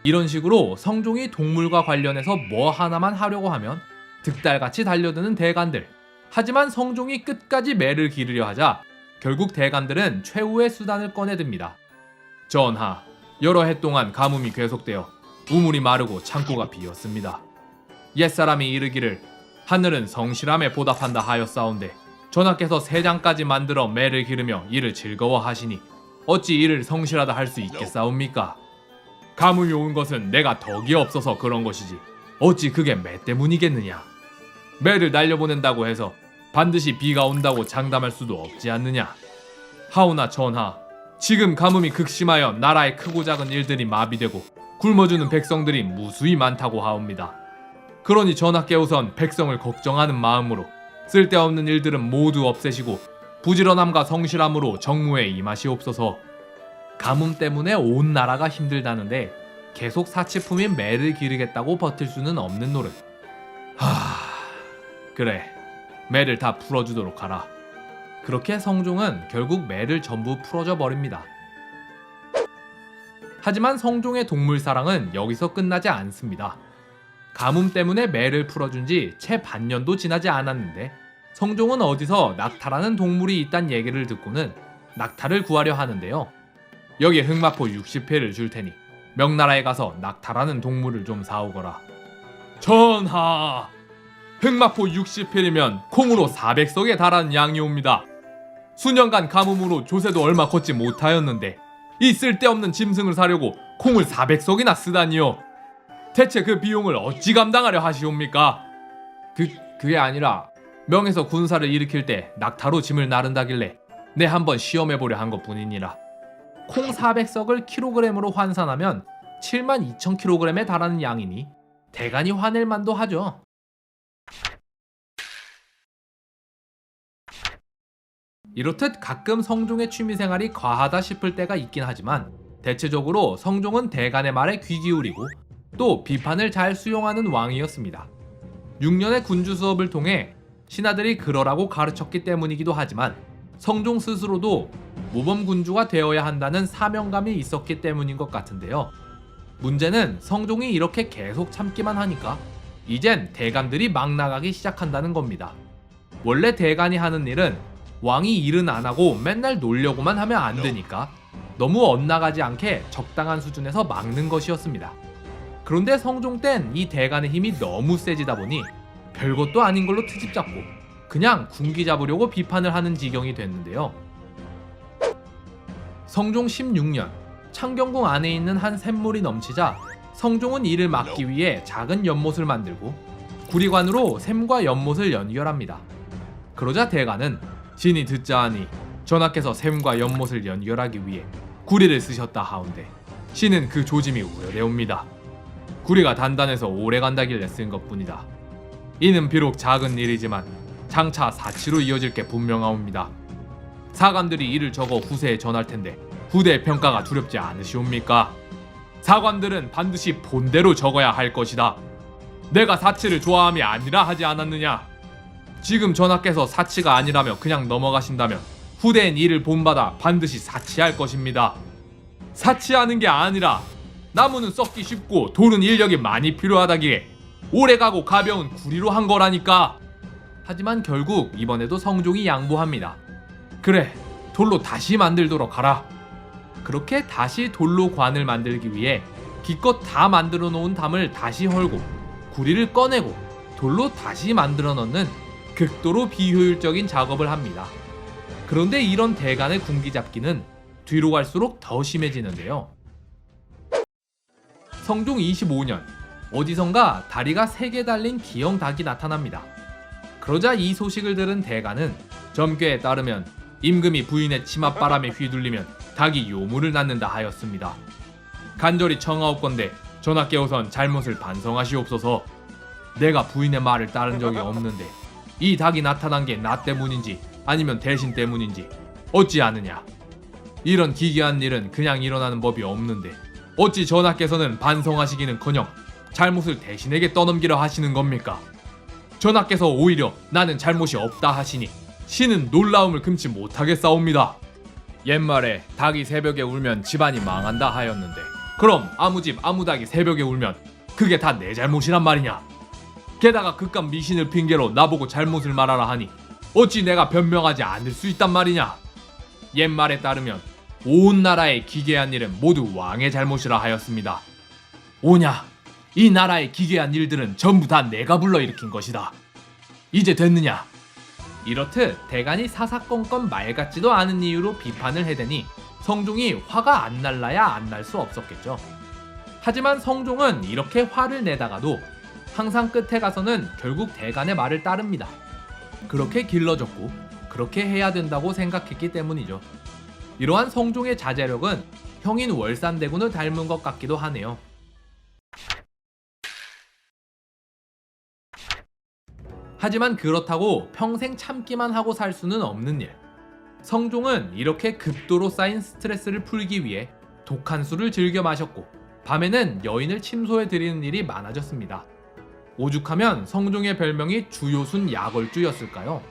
이런 식으로 성종이 동물과 관련해서 뭐 하나만 하려고 하면 득달같이 달려드는 대간들. 하지만 성종이 끝까지 매를 기르려 하자 결국 대간들은 최후의 수단을 꺼내듭니다. 전하, 여러 해 동안 가뭄이 계속되어 우물이 마르고 창고가 비었습니다. 옛사람이 이르기를 하늘은 성실함에 보답한다 하였사온데 전하께서 세 장까지 만들어 매를 기르며 이를 즐거워하시니 어찌 이를 성실하다 할 수 있겠사옵니까? 가뭄이 온 것은 내가 덕이 없어서 그런 것이지 어찌 그게 매 때문이겠느냐. 매를 날려보낸다고 해서 반드시 비가 온다고 장담할 수도 없지 않느냐. 하오나 전하, 지금 가뭄이 극심하여 나라의 크고 작은 일들이 마비되고 굶어주는 백성들이 무수히 많다고 하옵니다. 그러니 전하께 우선 백성을 걱정하는 마음으로 쓸데없는 일들은 모두 없애시고 부지런함과 성실함으로 정무에 임하시옵소서. 가뭄 때문에 온 나라가 힘들다는데 계속 사치품인 매를 기르겠다고 버틸 수는 없는 노릇. 그래, 매를 다 풀어주도록 하라. 그렇게 성종은 결국 매를 전부 풀어줘 버립니다. 하지만 성종의 동물 사랑은 여기서 끝나지 않습니다. 가뭄 때문에 매를 풀어준 지 채 반년도 지나지 않았는데 성종은 어디서 낙타라는 동물이 있단 얘기를 듣고는 낙타를 구하려 하는데요. 여기에 흑마포 60회를 줄 테니 명나라에 가서 낙타라는 동물을 좀 사오거라. 전하! 흑마포 60필이면 콩으로 400석에 달하는 양이옵니다. 수년간 가뭄으로 조세도 얼마 걷지 못하였는데 이 쓸데없는 짐승을 사려고 콩을 400석이나 쓰다니요. 대체 그 비용을 어찌 감당하려 하시옵니까? 그게 아니라 명에서 군사를 일으킬 때 낙타로 짐을 나른다길래 내 한번 시험해보려 한 것뿐이니라. 콩 400석을 킬로그램으로 환산하면 72,000kg에 달하는 양이니 대간이 화낼 만도 하죠. 이렇듯 가끔 성종의 취미생활이 과하다 싶을 때가 있긴 하지만 대체적으로 성종은 대간의 말에 귀 기울이고 또 비판을 잘 수용하는 왕이었습니다. 6년의 군주 수업을 통해 신하들이 그러라고 가르쳤기 때문이기도 하지만 성종 스스로도 모범군주가 되어야 한다는 사명감이 있었기 때문인 것 같은데요. 문제는 성종이 이렇게 계속 참기만 하니까 이젠 대간들이 막 나가기 시작한다는 겁니다. 원래 대간이 하는 일은 왕이 일은 안 하고 맨날 놀려고만 하면 안 되니까 너무 엇나가지 않게 적당한 수준에서 막는 것이었습니다. 그런데 성종 땐 이 대간의 힘이 너무 세지다 보니 별것도 아닌 걸로 트집 잡고 그냥 군기 잡으려고 비판을 하는 지경이 됐는데요. 성종 16년, 창경궁 안에 있는 한 샘물이 넘치자 성종은 이를 막기 위해 작은 연못을 만들고 구리관으로 샘과 연못을 연결합니다. 그러자 대간은 신이 듣자 하니 전하께서 샘과 연못을 연결하기 위해 구리를 쓰셨다 하온데 신은 그 조짐이 우려되옵니다. 구리가 단단해서 오래 간다길래 쓴 것뿐이다. 이는 비록 작은 일이지만 장차 사치로 이어질 게 분명하옵니다. 사관들이 이를 적어 후세에 전할 텐데 후대의 평가가 두렵지 않으시옵니까? 사관들은 반드시 본대로 적어야 할 것이다. 내가 사치를 좋아함이 아니라 하지 않았느냐? 지금 전하께서 사치가 아니라며 그냥 넘어가신다면 후대엔 이를 본받아 반드시 사치할 것입니다. 사치하는 게 아니라 나무는 썩기 쉽고 돌은 인력이 많이 필요하다기에 오래가고 가벼운 구리로 한 거라니까. 하지만 결국 이번에도 성종이 양보합니다. 그래, 돌로 다시 만들도록 하라. 그렇게 다시 돌로 관을 만들기 위해 기껏 다 만들어 놓은 담을 다시 헐고 구리를 꺼내고 돌로 다시 만들어 넣는 극도로 비효율적인 작업을 합니다. 그런데 이런 대간의 군기 잡기는 뒤로 갈수록 더 심해지는데요. 성종 25년, 어디선가 다리가 3개 달린 기형 닭이 나타납니다. 그러자 이 소식을 들은 대간은 점괘에 따르면 임금이 부인의 치맛바람에 휘둘리면 닭이 요물을 낳는다 하였습니다. 간절히 청하옵건대 전하께 우선 잘못을 반성하시옵소서. 내가 부인의 말을 따른 적이 없는데 이 닭이 나타난 게 나 때문인지 아니면 대신 때문인지 어찌 아느냐. 이런 기괴한 일은 그냥 일어나는 법이 없는데 어찌 전하께서는 반성하시기는커녕 잘못을 대신에게 떠넘기려 하시는 겁니까? 전하께서 오히려 나는 잘못이 없다 하시니 신은 놀라움을 금치 못하겠사옵니다. 옛말에 닭이 새벽에 울면 집안이 망한다 하였는데 그럼 아무 집 아무 닭이 새벽에 울면 그게 다 내 잘못이란 말이냐? 게다가 그깟 미신을 핑계로 나보고 잘못을 말하라 하니 어찌 내가 변명하지 않을 수 있단 말이냐? 옛말에 따르면 온 나라의 기괴한 일은 모두 왕의 잘못이라 하였습니다. 오냐? 이 나라의 기괴한 일들은 전부 다 내가 불러일으킨 것이다. 이제 됐느냐? 이렇듯 대간이 사사건건 말 같지도 않은 이유로 비판을 해대니 성종이 화가 안 날라야 안 날 수 없었겠죠. 하지만 성종은 이렇게 화를 내다가도 항상 끝에 가서는 결국 대간의 말을 따릅니다. 그렇게 길러졌고 그렇게 해야 된다고 생각했기 때문이죠. 이러한 성종의 자제력은 형인 월산대군을 닮은 것 같기도 하네요. 하지만 그렇다고 평생 참기만 하고 살 수는 없는 일. 성종은 이렇게 급도로 쌓인 스트레스를 풀기 위해 독한 술을 즐겨 마셨고 밤에는 여인을 침소해 드리는 일이 많아졌습니다. 오죽하면 성종의 별명이 주요순 야걸주였을까요?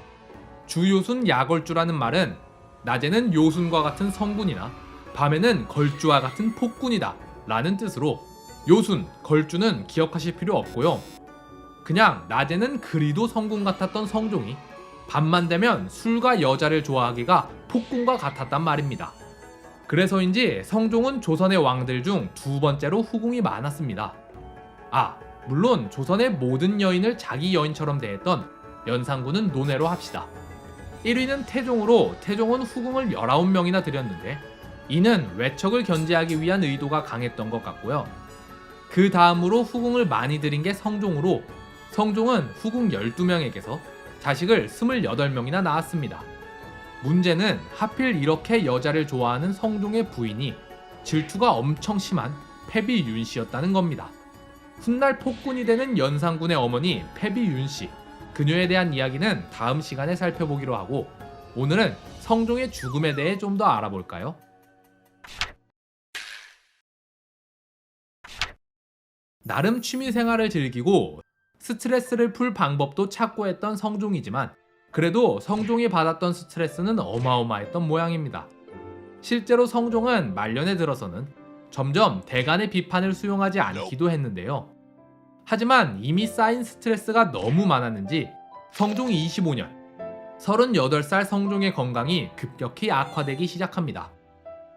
주요순 야걸주라는 말은 낮에는 요순과 같은 성군이나 밤에는 걸주와 같은 폭군이다 라는 뜻으로 요순, 걸주는 기억하실 필요 없고요. 그냥 낮에는 그리도 성군 같았던 성종이 밤만 되면 술과 여자를 좋아하기가 폭군과 같았단 말입니다. 그래서인지 성종은 조선의 왕들 중 2번째로 후궁이 많았습니다. 물론 조선의 모든 여인을 자기 여인처럼 대했던 연산군은 논외로 합시다. 1위는 태종으로 태종은 후궁을 19명이나 들였는데 이는 외척을 견제하기 위한 의도가 강했던 것 같고요. 그 다음으로 후궁을 많이 들인 게 성종으로 성종은 후궁 12명에게서 자식을 28명이나 낳았습니다. 문제는 하필 이렇게 여자를 좋아하는 성종의 부인이 질투가 엄청 심한 패비 윤씨였다는 겁니다. 훗날 폭군이 되는 연산군의 어머니 패비 윤씨, 그녀에 대한 이야기는 다음 시간에 살펴보기로 하고 오늘은 성종의 죽음에 대해 좀 더 알아볼까요? 나름 취미생활을 즐기고 스트레스를 풀 방법도 찾고 했던 성종이지만 그래도 성종이 받았던 스트레스는 어마어마했던 모양입니다. 실제로 성종은 말년에 들어서는 점점 대간의 비판을 수용하지 않기도 했는데요. 하지만 이미 쌓인 스트레스가 너무 많았는지 성종 25년, 38살 성종의 건강이 급격히 악화되기 시작합니다.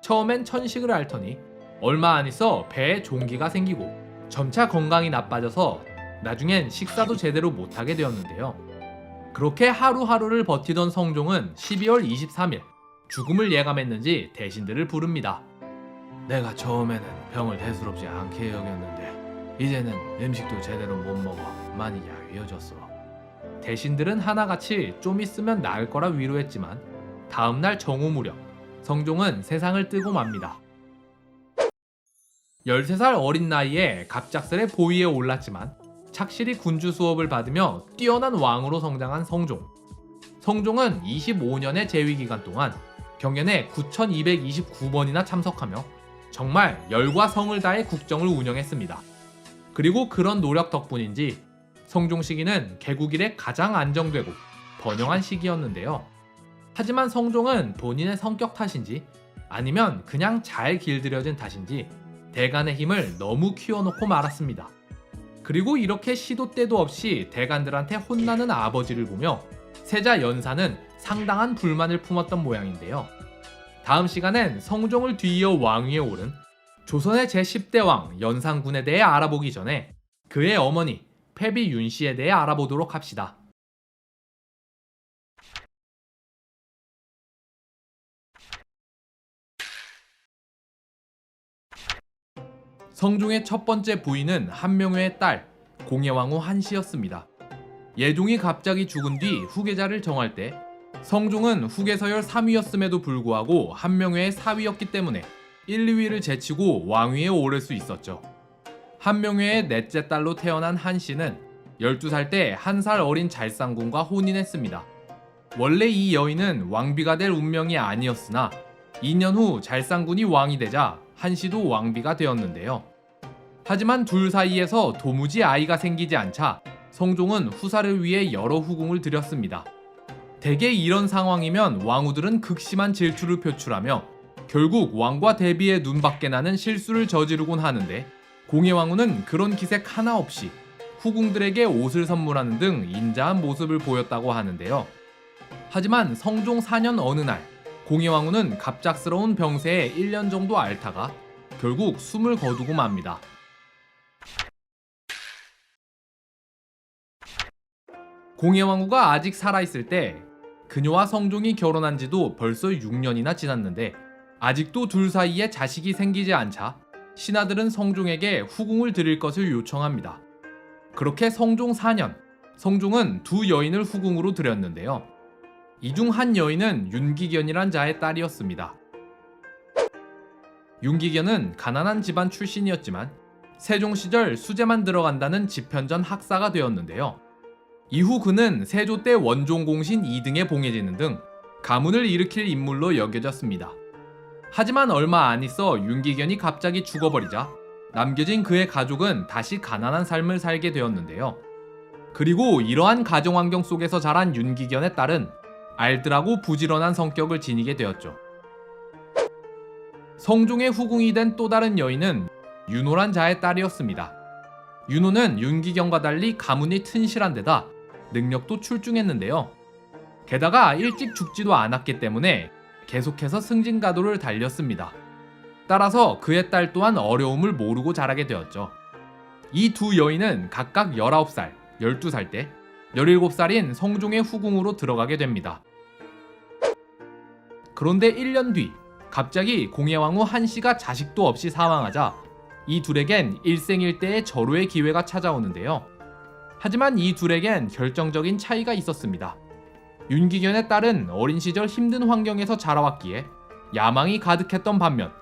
처음엔 천식을 앓더니 얼마 안 있어 배에 종기가 생기고 점차 건강이 나빠져서 나중엔 식사도 제대로 못하게 되었는데요. 그렇게 하루하루를 버티던 성종은 12월 23일 죽음을 예감했는지 대신들을 부릅니다. 내가 처음에는 병을 대수롭지 않게 여겼는데 이제는 음식도 제대로 못 먹어 많이 야위어졌어. 대신들은 하나같이 좀 있으면 나을 거라 위로했지만 다음날 정오 무렵 성종은 세상을 뜨고 맙니다. 13살 어린 나이에 갑작스레 보위에 올랐지만 착실히 군주 수업을 받으며 뛰어난 왕으로 성장한 성종. 성종은 25년의 재위 기간 동안 경연에 9,229번이나 참석하며 정말 열과 성을 다해 국정을 운영했습니다. 그리고 그런 노력 덕분인지 성종 시기는 개국 이래 가장 안정되고 번영한 시기였는데요. 하지만 성종은 본인의 성격 탓인지 아니면 그냥 잘 길들여진 탓인지 대간의 힘을 너무 키워놓고 말았습니다. 그리고 이렇게 시도 때도 없이 대간들한테 혼나는 아버지를 보며 세자 연사는 상당한 불만을 품었던 모양인데요. 다음 시간엔 성종을 뒤이어 왕위에 오른 조선의 제10대 왕 연산군에 대해 알아보기 전에 그의 어머니 패비 윤씨에 대해 알아보도록 합시다. 성종의 첫 번째 부인은 한명회의 딸 공예왕후 한씨였습니다. 예종이 갑자기 죽은 뒤 후계자를 정할 때 성종은 후계서열 3위였음에도 불구하고 한명회의 4위였기 때문에 1, 2위를 제치고 왕위에 오를 수 있었죠. 한명회의 넷째 딸로 태어난 한씨는 12살 때 1살 어린 잘상군과 혼인했습니다. 원래 이 여인은 왕비가 될 운명이 아니었으나 2년 후 잘상군이 왕이 되자 한씨도 왕비가 되었는데요. 하지만 둘 사이에서 도무지 아이가 생기지 않자 성종은 후사를 위해 여러 후궁을 들였습니다. 대개 이런 상황이면 왕후들은 극심한 질투를 표출하며 결국 왕과 대비의 눈밖에 나는 실수를 저지르곤 하는데 공예왕후는 그런 기색 하나 없이 후궁들에게 옷을 선물하는 등 인자한 모습을 보였다고 하는데요. 하지만 성종 4년 어느 날 공예왕후는 갑작스러운 병세에 1년 정도 앓다가 결국 숨을 거두고 맙니다. 공예왕후가 아직 살아있을 때 그녀와 성종이 결혼한 지도 벌써 6년이나 지났는데 아직도 둘 사이에 자식이 생기지 않자 신하들은 성종에게 후궁을 드릴 것을 요청합니다. 그렇게 성종 4년, 성종은 두 여인을 후궁으로 드렸는데요. 이 중 한 여인은 윤기견이란 자의 딸이었습니다. 윤기견은 가난한 집안 출신이었지만 세종 시절 수재만 들어간다는 집현전 학사가 되었는데요. 이후 그는 세조 때 원종공신 2등에 봉해지는 등 가문을 일으킬 인물로 여겨졌습니다. 하지만 얼마 안 있어 윤기견이 갑자기 죽어버리자 남겨진 그의 가족은 다시 가난한 삶을 살게 되었는데요. 그리고 이러한 가정 환경 속에서 자란 윤기견의 딸은 알뜰하고 부지런한 성격을 지니게 되었죠. 성종의 후궁이 된 또 다른 여인은 윤호란 자의 딸이었습니다. 윤호는 윤기견과 달리 가문이 튼실한 데다 능력도 출중했는데요. 게다가 일찍 죽지도 않았기 때문에 계속해서 승진가도를 달렸습니다. 따라서 그의 딸 또한 어려움을 모르고 자라게 되었죠. 이 두 여인은 각각 19살, 12살 때 17살인 성종의 후궁으로 들어가게 됩니다. 그런데 1년 뒤 갑자기 공예왕후 한씨가 자식도 없이 사망하자 이 둘에겐 일생일대의 절호의 기회가 찾아오는데요. 하지만 이 둘에겐 결정적인 차이가 있었습니다. 윤기견의 딸은 어린 시절 힘든 환경에서 자라왔기에 야망이 가득했던 반면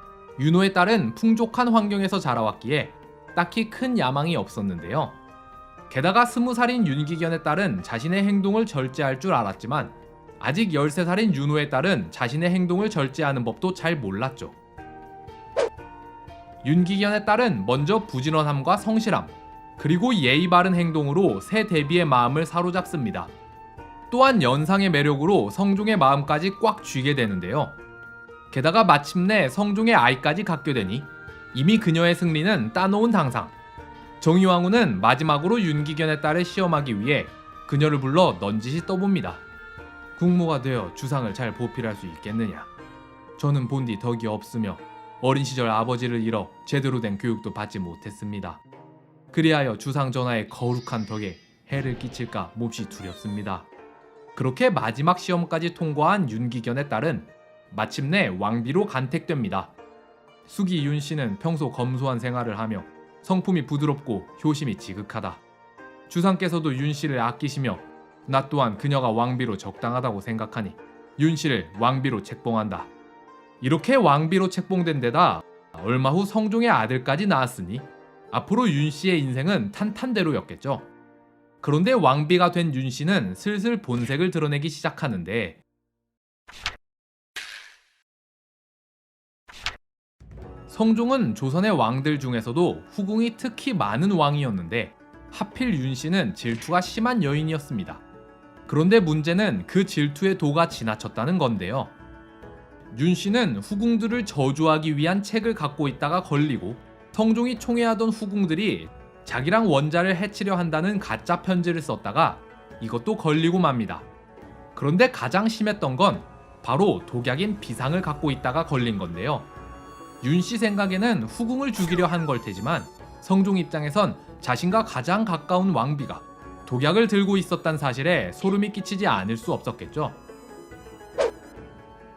윤호의 딸은 풍족한 환경에서 자라왔기에 딱히 큰 야망이 없었는데요. 게다가 20살인 윤기견의 딸은 자신의 행동을 절제할 줄 알았지만 아직 13살인 윤호의 딸은 자신의 행동을 절제하는 법도 잘 몰랐죠. 윤기견의 딸은 먼저 부지런함과 성실함, 그리고 예의 바른 행동으로 새 대비의 마음을 사로잡습니다. 또한 연상의 매력으로 성종의 마음까지 꽉 쥐게 되는데요. 게다가 마침내 성종의 아이까지 갖게 되니 이미 그녀의 승리는 따놓은 당상. 정의왕후는 마지막으로 윤기견의 딸을 시험하기 위해 그녀를 불러 넌지시 떠봅니다. 국모가 되어 주상을 잘 보필할 수 있겠느냐. 저는 본디 덕이 없으며 어린 시절 아버지를 잃어 제대로 된 교육도 받지 못했습니다. 그리하여 주상 전하의 거룩한 덕에 해를 끼칠까 몹시 두렵습니다. 그렇게 마지막 시험까지 통과한 윤기견의 딸은 마침내 왕비로 간택됩니다. 숙이 윤씨는 평소 검소한 생활을 하며 성품이 부드럽고 효심이 지극하다. 주상께서도 윤씨를 아끼시며 나 또한 그녀가 왕비로 적당하다고 생각하니 윤씨를 왕비로 책봉한다. 이렇게 왕비로 책봉된 데다 얼마 후 성종의 아들까지 낳았으니 앞으로 윤씨의 인생은 탄탄대로였겠죠. 그런데 왕비가 된 윤씨는 슬슬 본색을 드러내기 시작하는데 성종은 조선의 왕들 중에서도 후궁이 특히 많은 왕이었는데 하필 윤씨는 질투가 심한 여인이었습니다. 그런데 문제는 그 질투의 도가 지나쳤다는 건데요. 윤씨는 후궁들을 저주하기 위한 책을 갖고 있다가 걸리고 성종이 총애하던 후궁들이 자기랑 원자를 해치려 한다는 가짜 편지를 썼다가 이것도 걸리고 맙니다. 그런데 가장 심했던 건 바로 독약인 비상을 갖고 있다가 걸린 건데요. 윤씨 생각에는 후궁을 죽이려 한 걸 테지만 성종 입장에선 자신과 가장 가까운 왕비가 독약을 들고 있었단 사실에 소름이 끼치지 않을 수 없었겠죠.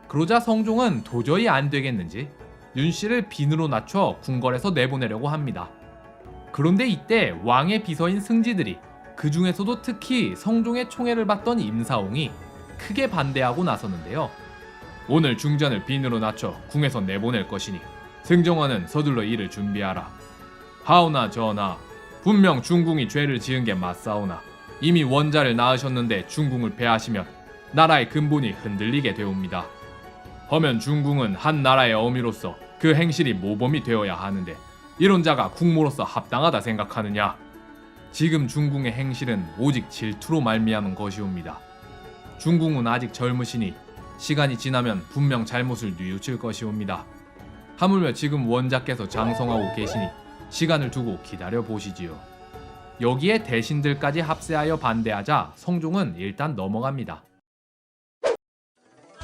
그러자 성종은 도저히 안 되겠는지 윤씨를 빈으로 낮춰 궁궐에서 내보내려고 합니다. 그런데 이때 왕의 비서인 승지들이, 그 중에서도 특히 성종의 총애를 받던 임사옹이 크게 반대하고 나서는데요. 오늘 중전을 빈으로 낮춰 궁에서 내보낼 것이니 승정원은 서둘러 이를 준비하라. 하오나 전하, 분명 중궁이 죄를 지은 게 맞사오나 이미 원자를 낳으셨는데 중궁을 폐하시면 나라의 근본이 흔들리게 되옵니다. 허면 중궁은 한 나라의 어미로서 그 행실이 모범이 되어야 하는데 이런 자가 국모로서 합당하다 생각하느냐? 지금 중궁의 행실은 오직 질투로 말미암은 것이옵니다. 중궁은 아직 젊으시니 시간이 지나면 분명 잘못을 뉘우칠 것이옵니다. 하물며 지금 원자께서 장성하고 계시니 시간을 두고 기다려 보시지요. 여기에 대신들까지 합세하여 반대하자 성종은 일단 넘어갑니다.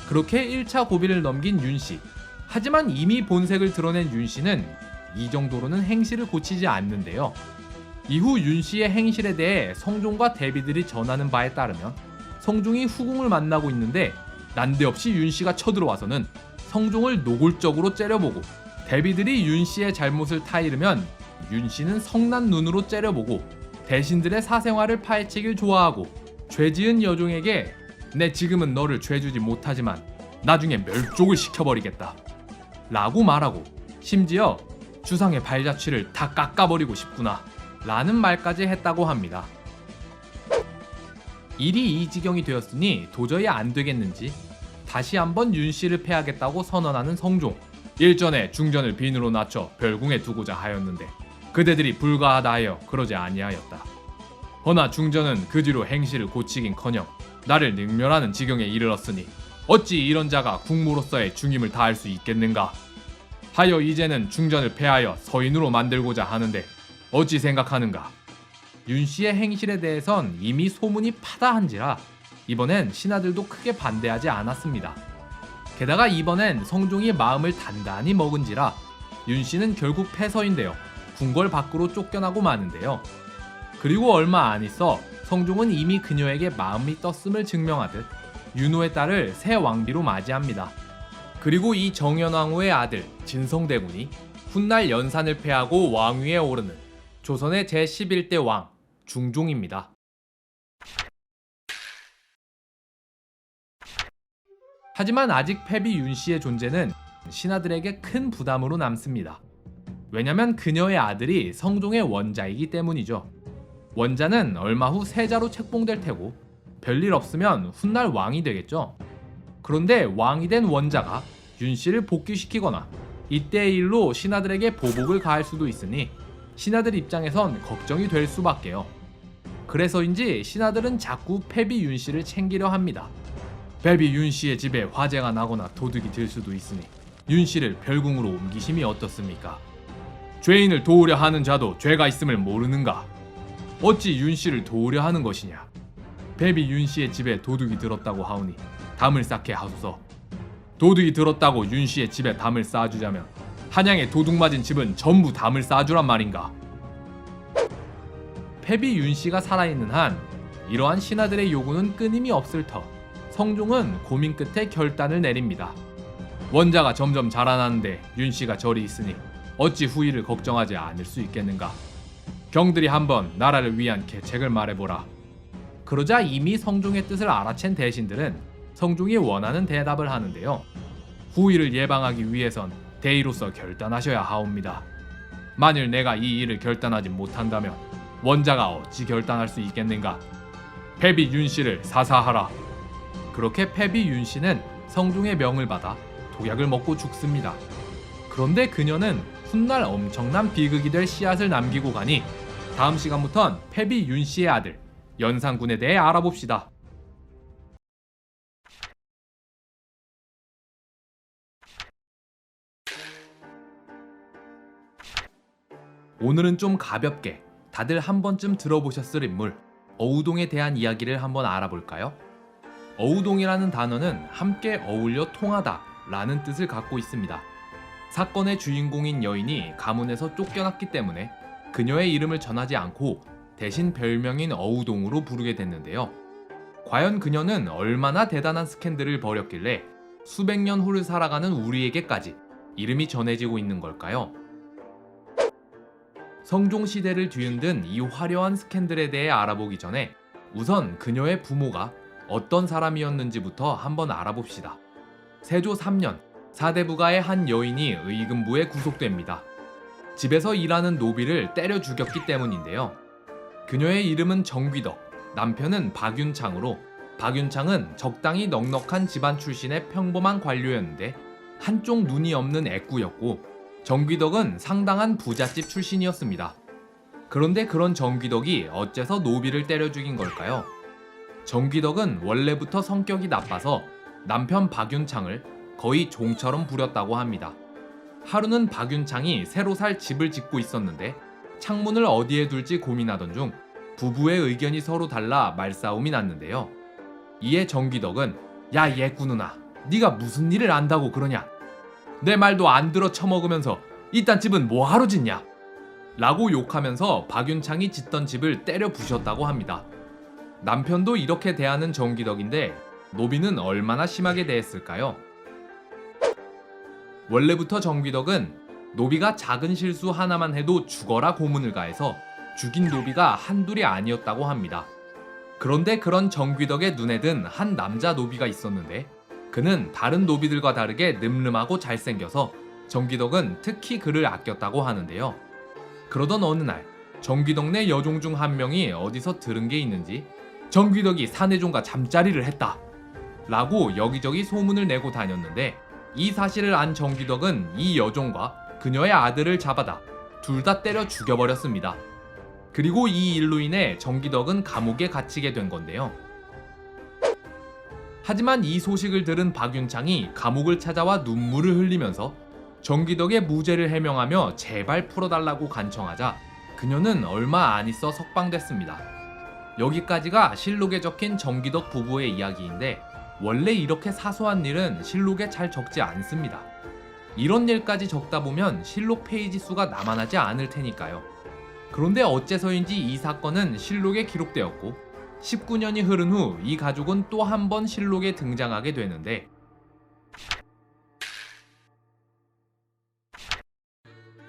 그렇게 1차 고비를 넘긴 윤씨. 하지만 이미 본색을 드러낸 윤씨는 이 정도로는 행실을 고치지 않는데요. 이후 윤씨의 행실에 대해 성종과 대비들이 전하는 바에 따르면 성종이 후궁을 만나고 있는데 난데없이 윤씨가 쳐들어와서는 성종을 노골적으로 째려보고, 대비들이 윤씨의 잘못을 타이르면 윤씨는 성난 눈으로 째려보고 대신들의 사생활을 파헤치길 좋아하고 죄지은 여종에게 내 지금은 너를 죄주지 못하지만 나중에 멸족을 시켜버리겠다 라고 말하고, 심지어 주상의 발자취를 다 깎아버리고 싶구나 라는 말까지 했다고 합니다. 일이 이 지경이 되었으니 도저히 안 되겠는지 다시 한번 윤씨를 패하겠다고 선언하는 성종. 일전에 중전을 빈으로 낮춰 별궁에 두고자 하였는데 그대들이 불가하다 하여 그러지 아니하였다. 허나 중전은 그 뒤로 행실을 고치긴커녕 나를 능멸하는 지경에 이르렀으니 어찌 이런 자가 국무로서의 중임을 다할 수 있겠는가 하여 이제는 중전을 폐하여 서인으로 만들고자 하는데 어찌 생각하는가. 윤씨의 행실에 대해선 이미 소문이 파다한지라 이번엔 신하들도 크게 반대하지 않았습니다. 게다가 이번엔 성종이 마음을 단단히 먹은지라 윤씨는 결국 패서인데요. 궁궐 밖으로 쫓겨나고 마는데요. 그리고 얼마 안 있어 성종은 이미 그녀에게 마음이 떴음을 증명하듯 윤호의 딸을 새 왕비로 맞이합니다. 그리고 이 정현왕후의 아들 진성대군이 훗날 연산을 패하고 왕위에 오르는 조선의 제11대 왕 중종입니다. 하지만 아직 패비 윤씨의 존재는 신하들에게 큰 부담으로 남습니다. 왜냐면 그녀의 아들이 성종의 원자이기 때문이죠. 원자는 얼마 후 세자로 책봉될 테고 별일 없으면 훗날 왕이 되겠죠. 그런데 왕이 된 원자가 윤씨를 복귀시키거나 이때의 일로 신하들에게 보복을 가할 수도 있으니 신하들 입장에선 걱정이 될 수밖에요. 그래서인지 신하들은 자꾸 패비 윤씨를 챙기려 합니다. 패비 윤씨의 집에 화재가 나거나 도둑이 들 수도 있으니 윤씨를 별궁으로 옮기심이 어떻습니까? 죄인을 도우려 하는 자도 죄가 있음을 모르는가? 어찌 윤씨를 도우려 하는 것이냐? 배비 윤씨의 집에 도둑이 들었다고 하오니 담을 쌓게 하소서. 도둑이 들었다고 윤씨의 집에 담을 쌓아주자면 한양에 도둑 맞은 집은 전부 담을 쌓아주란 말인가. 패비 윤씨가 살아있는 한 이러한 신하들의 요구는 끊임이 없을 터 성종은 고민 끝에 결단을 내립니다. 원자가 점점 자라나는데 윤씨가 저리 있으니 어찌 후일을 걱정하지 않을 수 있겠는가. 경들이 한번 나라를 위한 계책을 말해보라. 그러자 이미 성종의 뜻을 알아챈 대신들은 성종이 원하는 대답을 하는데요. 후일을 예방하기 위해선 대의로서 결단하셔야 하옵니다. 만일 내가 이 일을 결단하지 못한다면 원자가 어찌 결단할 수 있겠는가. 패비 윤씨를 사사하라. 그렇게 패비 윤씨는 성종의 명을 받아 독약을 먹고 죽습니다. 그런데 그녀는 훗날 엄청난 비극이 될 씨앗을 남기고 가니 다음 시간부턴 패비 윤씨의 아들 연산군에 대해 알아봅시다. 오늘은 좀 가볍게 다들 한 번쯤 들어보셨을 인물 어우동에 대한 이야기를 한번 알아볼까요? 어우동이라는 단어는 함께 어울려 통하다 라는 뜻을 갖고 있습니다. 사건의 주인공인 여인이 가문에서 쫓겨났기 때문에 그녀의 이름을 전하지 않고 대신 별명인 어우동으로 부르게 됐는데요. 과연 그녀는 얼마나 대단한 스캔들을 벌였길래 수백 년 후를 살아가는 우리에게까지 이름이 전해지고 있는 걸까요? 성종시대를 뒤흔든 이 화려한 스캔들에 대해 알아보기 전에 우선 그녀의 부모가 어떤 사람이었는지부터 한번 알아봅시다. 세조 3년 사대부가의 한 여인이 의금부에 구속됩니다. 집에서 일하는 노비를 때려 죽였기 때문인데요. 그녀의 이름은 정귀덕, 남편은 박윤창으로 박윤창은 적당히 넉넉한 집안 출신의 평범한 관료였는데 한쪽 눈이 없는 애꾸였고 정귀덕은 상당한 부잣집 출신이었습니다. 그런데 그런 정귀덕이 어째서 노비를 때려 죽인 걸까요? 정귀덕은 원래부터 성격이 나빠서 남편 박윤창을 거의 종처럼 부렸다고 합니다. 하루는 박윤창이 새로 살 집을 짓고 있었는데 창문을 어디에 둘지 고민하던 중 부부의 의견이 서로 달라 말싸움이 났는데요. 이에 정귀덕은 야 예꾸 누나, 네가 무슨 일을 안다고 그러냐? 내 말도 안 들어 처먹으면서 이딴 집은 뭐하러 짓냐? 라고 욕하면서 박윤창이 짓던 집을 때려 부셨다고 합니다. 남편도 이렇게 대하는 정귀덕인데 노비는 얼마나 심하게 대했을까요? 원래부터 정귀덕은 노비가 작은 실수 하나만 해도 죽어라 고문을 가해서 죽인 노비가 한둘이 아니었다고 합니다. 그런데 그런 정귀덕의 눈에 든 한 남자 노비가 있었는데 그는 다른 노비들과 다르게 늠름하고 잘생겨서 정귀덕은 특히 그를 아꼈다고 하는데요. 그러던 어느 날 정귀덕 내 여종 중 한 명이 어디서 들은 게 있는지 정귀덕이 사내종과 잠자리를 했다 라고 여기저기 소문을 내고 다녔는데 이 사실을 안 정귀덕은 이 여종과 그녀의 아들을 잡아다 둘 다 때려 죽여버렸습니다. 그리고 이 일로 인해 정귀덕은 감옥에 갇히게 된 건데요. 하지만 이 소식을 들은 박윤창이 감옥을 찾아와 눈물을 흘리면서 정귀덕의 무죄를 해명하며 제발 풀어달라고 간청하자 그녀는 얼마 안 있어 석방됐습니다. 여기까지가 실록에 적힌 정귀덕 부부의 이야기인데 원래 이렇게 사소한 일은 실록에 잘 적지 않습니다. 이런 일까지 적다 보면 실록 페이지 수가 남아나지 않을 테니까요. 그런데 어째서인지 이 사건은 실록에 기록되었고 19년이 흐른 후 이 가족은 또 한 번 실록에 등장하게 되는데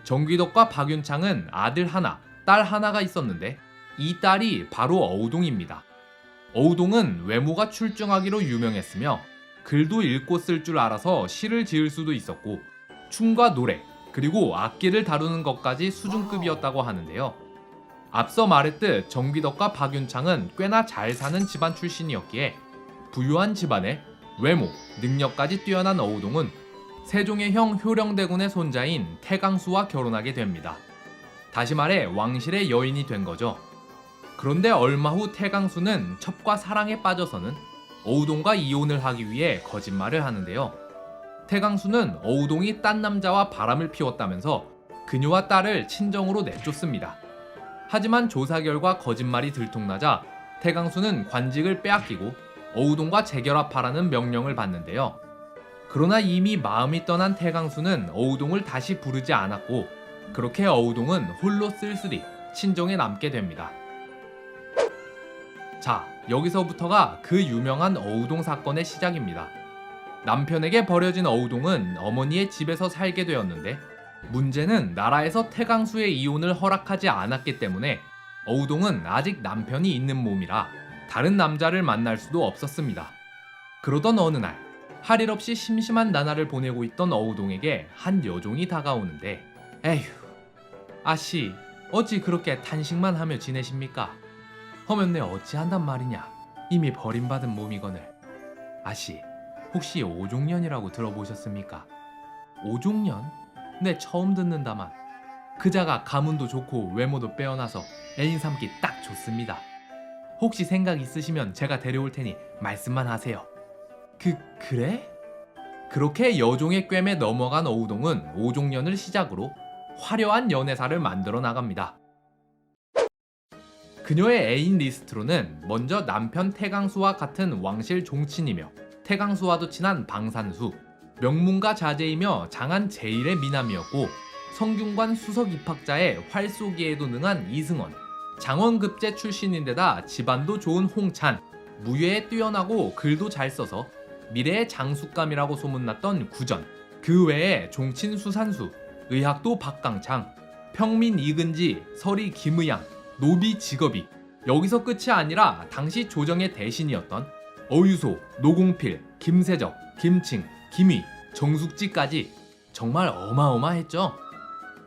정귀덕과 박윤창은 아들 하나, 딸 하나가 있었는데 이 딸이 바로 어우동입니다. 어우동은 외모가 출중하기로 유명했으며 글도 읽고 쓸 줄 알아서 시를 지을 수도 있었고 춤과 노래 그리고 악기를 다루는 것까지 수준급이었다고 하는데요. 앞서 말했듯 정귀덕과 박윤창은 꽤나 잘 사는 집안 출신이었기에 부유한 집안에 외모, 능력까지 뛰어난 어우동은 세종의 형 효령대군의 손자인 태강수와 결혼하게 됩니다. 다시 말해 왕실의 여인이 된 거죠. 그런데 얼마 후 태강수는 첩과 사랑에 빠져서는 어우동과 이혼을 하기 위해 거짓말을 하는데요. 태강수는 어우동이 딴 남자와 바람을 피웠다면서 그녀와 딸을 친정으로 내쫓습니다. 하지만 조사 결과 거짓말이 들통나자 태강수는 관직을 빼앗기고 어우동과 재결합하라는 명령을 받는데요. 그러나 이미 마음이 떠난 태강수는 어우동을 다시 부르지 않았고 그렇게 어우동은 홀로 쓸쓸히 친정에 남게 됩니다. 자, 여기서부터가 그 유명한 어우동 사건의 시작입니다. 남편에게 버려진 어우동은 어머니의 집에서 살게 되었는데 문제는 나라에서 태강수의 이혼을 허락하지 않았기 때문에 어우동은 아직 남편이 있는 몸이라 다른 남자를 만날 수도 없었습니다. 그러던 어느 날 할 일 없이 심심한 나날을 보내고 있던 어우동에게 한 여종이 다가오는데 에휴, 아씨 어찌 그렇게 탄식만 하며 지내십니까? 허면 내 어찌한단 말이냐. 이미 버림받은 몸이거늘. 아씨 혹시 오종년이라고 들어보셨습니까? 오종년? 네 처음 듣는다만 그자가 가문도 좋고 외모도 빼어나서 애인 삼기 딱 좋습니다. 혹시 생각 있으시면 제가 데려올 테니 말씀만 하세요. 그래? 그렇게 여종의 꿰매 넘어간 어우동은 오종년을 시작으로 화려한 연애사를 만들어 나갑니다. 그녀의 애인 리스트로는 먼저 남편 태강수와 같은 왕실 종친이며 태강수와도 친한 방산수, 명문가 자제이며 장안 제1의 미남이었고 성균관 수석 입학자의 활쏘기에도 능한 이승원, 장원급제 출신인데다 집안도 좋은 홍찬, 무예에 뛰어나고 글도 잘 써서 미래의 장수감이라고 소문났던 구전, 그 외에 종친 수산수, 의학도 박강창, 평민 이근지, 서리 김의양, 노비 직업이 여기서 끝이 아니라 당시 조정의 대신이었던 어유소, 노공필, 김세적, 김칭, 김희, 정숙지까지 정말 어마어마했죠.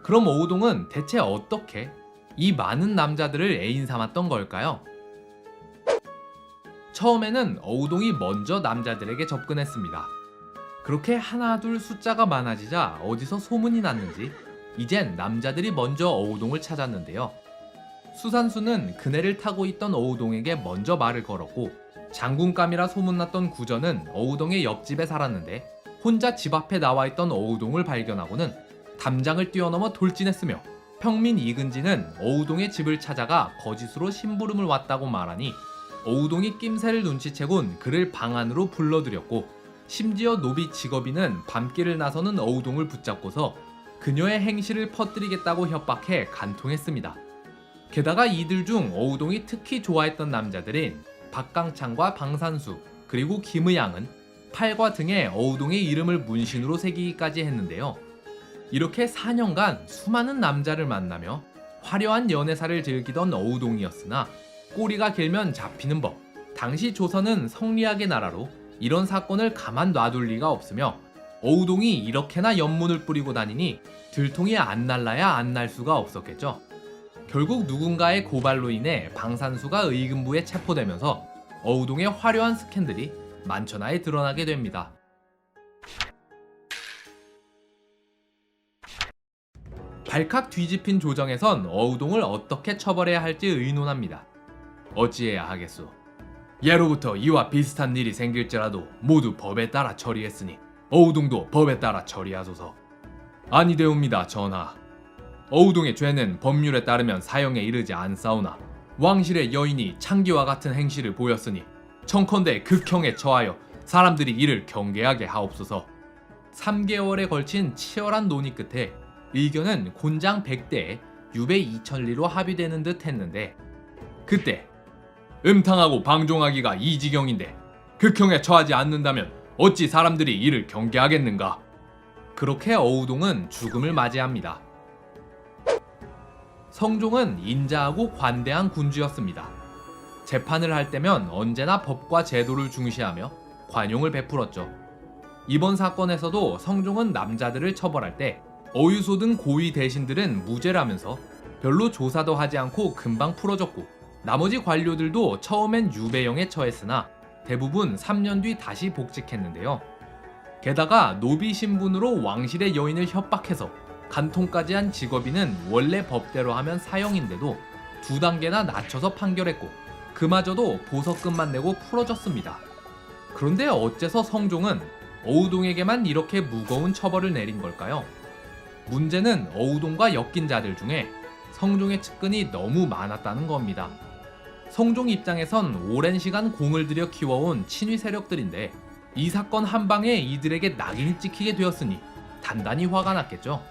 그럼 어우동은 대체 어떻게 이 많은 남자들을 애인 삼았던 걸까요? 처음에는 어우동이 먼저 남자들에게 접근했습니다. 그렇게 하나 둘 숫자가 많아지자 어디서 소문이 났는지 이젠 남자들이 먼저 어우동을 찾았는데요. 수산수는 그네를 타고 있던 어우동에게 먼저 말을 걸었고 장군감이라 소문났던 구전은 어우동의 옆집에 살았는데 혼자 집 앞에 나와 있던 어우동을 발견하고는 담장을 뛰어넘어 돌진했으며 평민 이근지는 어우동의 집을 찾아가 거짓으로 심부름을 왔다고 말하니 어우동이 낌새를 눈치채곤 그를 방 안으로 불러들였고 심지어 노비 직업인은 밤길을 나서는 어우동을 붙잡고서 그녀의 행실을 퍼뜨리겠다고 협박해 간통했습니다. 게다가 이들 중 어우동이 특히 좋아했던 남자들인 박강창과 방산수 그리고 김의양은 팔과 등에 어우동의 이름을 문신으로 새기기까지 했는데요. 이렇게 4년간 수많은 남자를 만나며 화려한 연애사를 즐기던 어우동이었으나 꼬리가 길면 잡히는 법, 당시 조선은 성리학의 나라로 이런 사건을 가만 놔둘 리가 없으며 어우동이 이렇게나 연문을 뿌리고 다니니 들통이 안 날라야 안 날 수가 없었겠죠. 결국 누군가의 고발로 인해 방산수가 의금부에 체포되면서 어우동의 화려한 스캔들이 만천하에 드러나게 됩니다. 발칵 뒤집힌 조정에선 어우동을 어떻게 처벌해야 할지 의논합니다. 어찌해야 하겠소? 예로부터 이와 비슷한 일이 생길지라도 모두 법에 따라 처리했으니 어우동도 법에 따라 처리하소서. 아니되옵니다, 전하. 어우동의 죄는 법률에 따르면 사형에 이르지 않사오나 왕실의 여인이 창기와 같은 행실을 보였으니 청컨대 극형에 처하여 사람들이 이를 경계하게 하옵소서. 3개월에 걸친 치열한 논의 끝에 의견은 곤장 100대에 유배 2천리로 합의되는 듯 했는데 그때 음탕하고 방종하기가 이 지경인데 극형에 처하지 않는다면 어찌 사람들이 이를 경계하겠는가? 그렇게 어우동은 죽음을 맞이합니다. 성종은 인자하고 관대한 군주였습니다. 재판을 할 때면 언제나 법과 제도를 중시하며 관용을 베풀었죠. 이번 사건에서도 성종은 남자들을 처벌할 때 어유소 등 고위 대신들은 무죄라면서 별로 조사도 하지 않고 금방 풀어줬고 나머지 관료들도 처음엔 유배형에 처했으나 대부분 3년 뒤 다시 복직했는데요. 게다가 노비 신분으로 왕실의 여인을 협박해서 간통까지 한 직업인은 원래 법대로 하면 사형인데도 2단계나 낮춰서 판결했고 그마저도 보석금만 내고 풀어줬습니다. 그런데 어째서 성종은 어우동에게만 이렇게 무거운 처벌을 내린 걸까요? 문제는 어우동과 엮인 자들 중에 성종의 측근이 너무 많았다는 겁니다. 성종 입장에선 오랜 시간 공을 들여 키워온 친위 세력들인데 이 사건 한 방에 이들에게 낙인이 찍히게 되었으니 단단히 화가 났겠죠.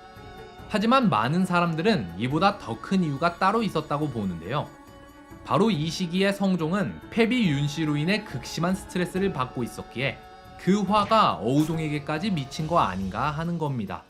하지만 많은 사람들은 이보다 더 큰 이유가 따로 있었다고 보는데요. 바로 이 시기에 성종은 패비 윤씨로 인해 극심한 스트레스를 받고 있었기에 그 화가 어우동에게까지 미친 거 아닌가 하는 겁니다.